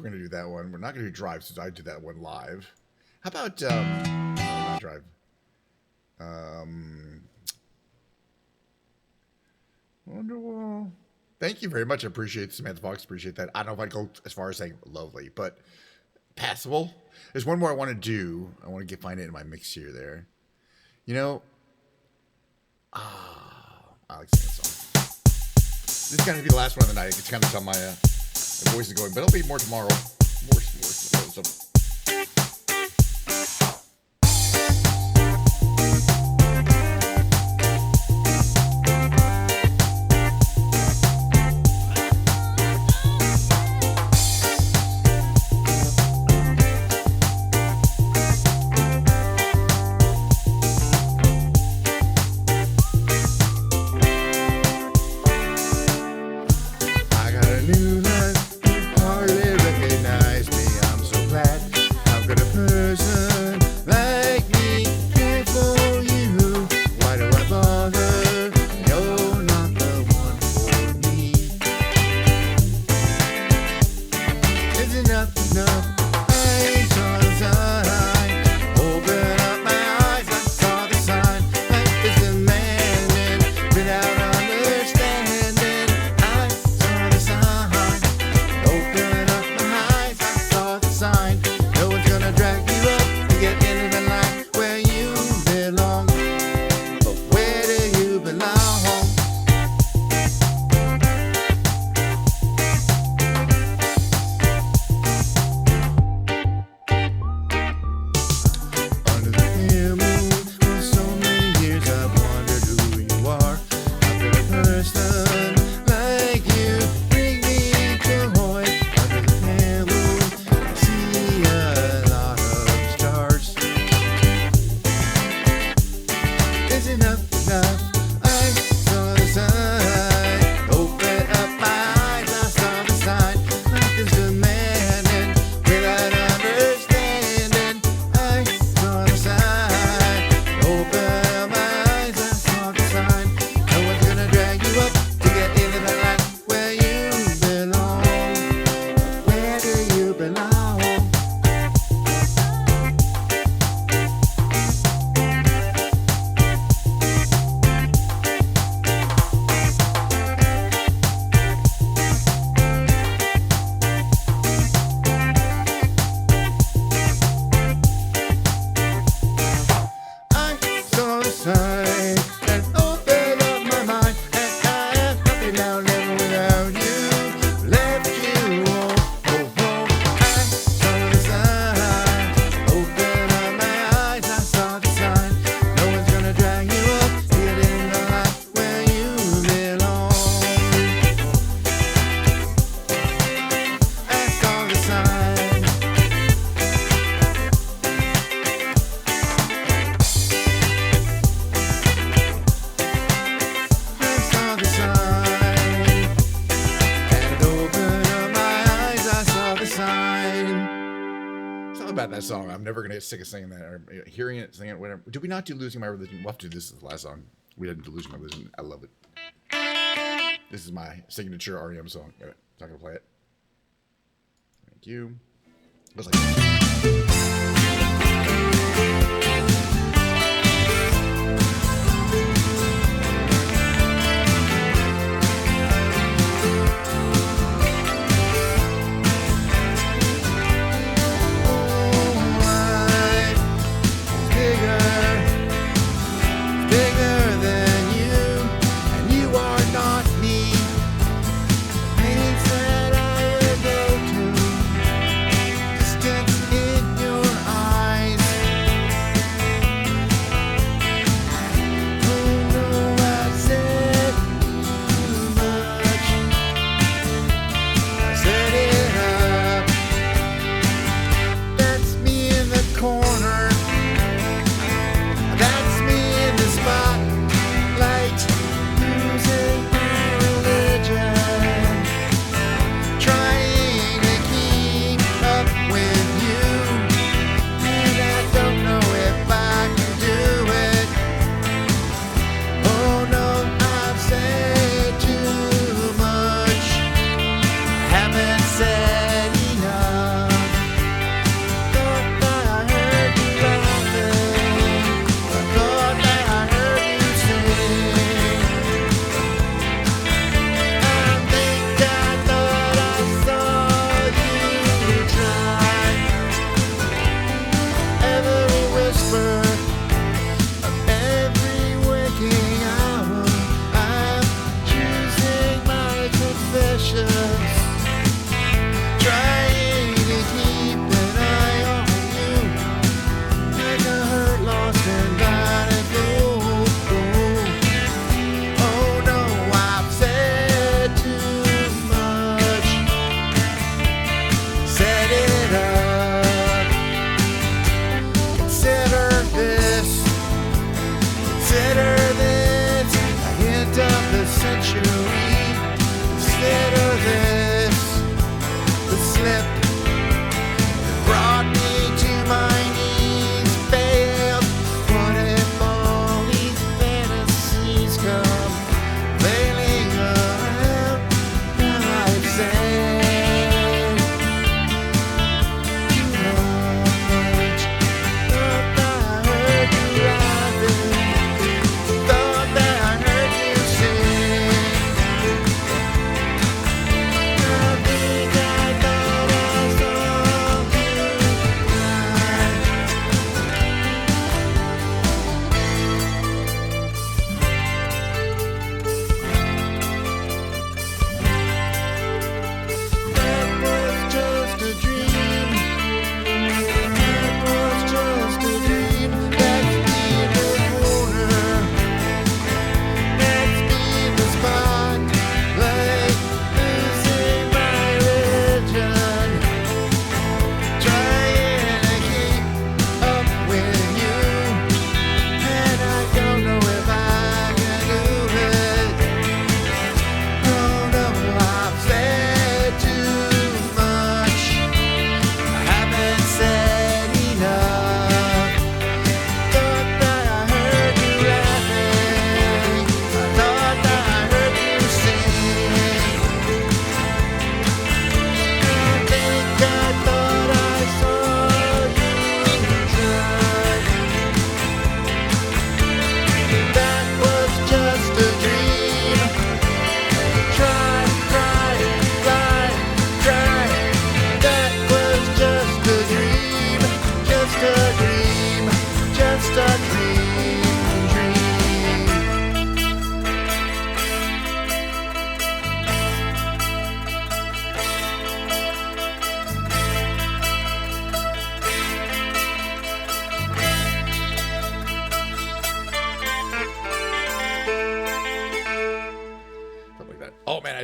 we're gonna do that one. We're not gonna do Drive since I did that one live. How about no, not Drive? Wonderwall. Thank you very much. I appreciate Samantha Fox. Appreciate that. I don't know if I'd go as far as saying lovely, but passable. There's one more I want to do. I want to find it in my mix here. There, you know. I like singing that song. This is going to be the last one of the night. It's kind of how my voice is going, but it'll be more tomorrow. More. So. I got a new life, you hardly recognize me. I'm so glad I've got a person like me care for you. Why do I bother? You're not the one for me. Is enough? I saw the sign. Open up my eyes, I saw the sign. Life is demanding without understanding. I saw the sign. Open up my eyes, I saw the sign. No one's gonna drag you up to get into the line where you belong. But where do you belong? Under the pale moon, for so many years I've wondered who you are. I've been a person like you, bring me joy. Under the pale moon, I see a lot of stars. Is enough? I saw the sign. Open up my eyes, I saw the sign. Life is demanding without understanding. I saw the sign. Open up my eyes, I saw the sign. No one's gonna drag you up to get into the line where you belong. Where do you belong? I saw the sign and opened up my mind, and I am happy now, never without you. Left you home. I saw the sign. Open up my eyes, I saw the sign. No one's gonna drag you up to get in the line where you belong. I saw the sign. I saw the sign, and opened up my eyes, I saw the sign. Something about that song. I'm never gonna get sick of singing that, or hearing it, singing it, whatever. Did we not do Losing My Religion? We'll have to do this as the last song. We didn't do Losing My Religion. I love it. This is my signature REM song. I'm not gonna play it. Thank you. It was like life is bigger than you, and you are not me. Pains that I would go to, distance in your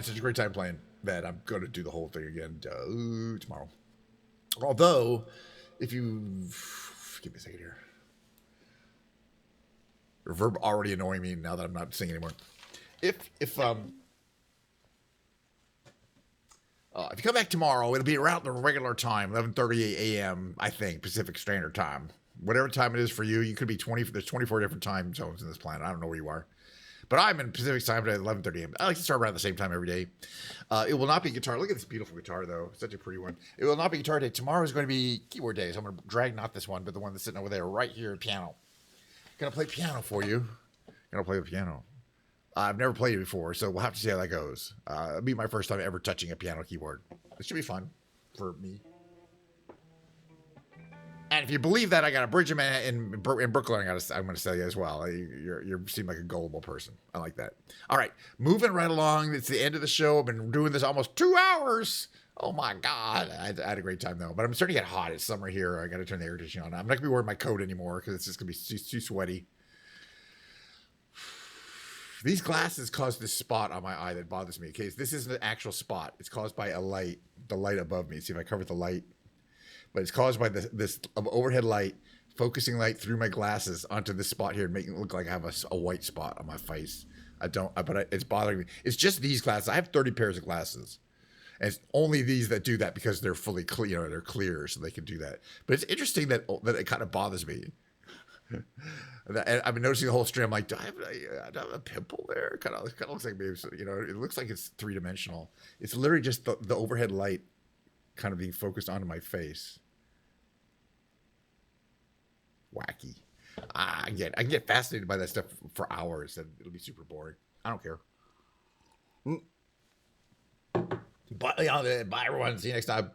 had such a great time playing that I'm going to do the whole thing again tomorrow. Although, if you give me a second here, reverb already annoying me now that I'm not singing anymore. If you come back tomorrow, it'll be around the regular time, 11:30 a.m. I think Pacific Standard Time. Whatever time it is for you, you could be 20. There's 24 different time zones in this planet. I don't know where you are. But I'm in Pacific time at 11:30 a.m. I like to start around the same time every day. It will not be guitar. Look at this beautiful guitar, though. Such a pretty one. It will not be guitar day. Tomorrow is going to be keyboard day. So I'm going to drag not this one, but the one that's sitting over there right here, piano. Going to play piano for you. Going to play the piano. I've never played it before, so we'll have to see how that goes. It'll be my first time ever touching a piano keyboard. It should be fun for me. And if you believe that, I got a bridge in Brooklyn. I'm going to sell you as well. You seem like a gullible person. I like that. All right, moving right along. It's the end of the show. I've been doing this almost 2 hours. Oh my God, I had a great time though. But I'm starting to get hot. It's summer here. I got to turn the air conditioning on. I'm not going to be wearing my coat anymore because it's just going to be too sweaty. These glasses cause this spot on my eye that bothers me. Okay, this isn't an actual spot. It's caused by a light. The light above me. See if I cover the light. But it's caused by this overhead light, focusing light through my glasses onto this spot here and making it look like I have a white spot on my face. It's bothering me. It's just these glasses. I have 30 pairs of glasses. And it's only these that do that because they're fully clear, they're clear, so they can do that. But it's interesting that it kind of bothers me. And I've been noticing the whole stream. I'm like, do I have a pimple there? It kind of looks like maybe, it looks like it's 3-dimensional. It's literally just the overhead light kind of being focused onto my face. Wacky. I can get fascinated by that stuff for hours, and it'll be super boring. I don't care. But bye everyone. See you next time.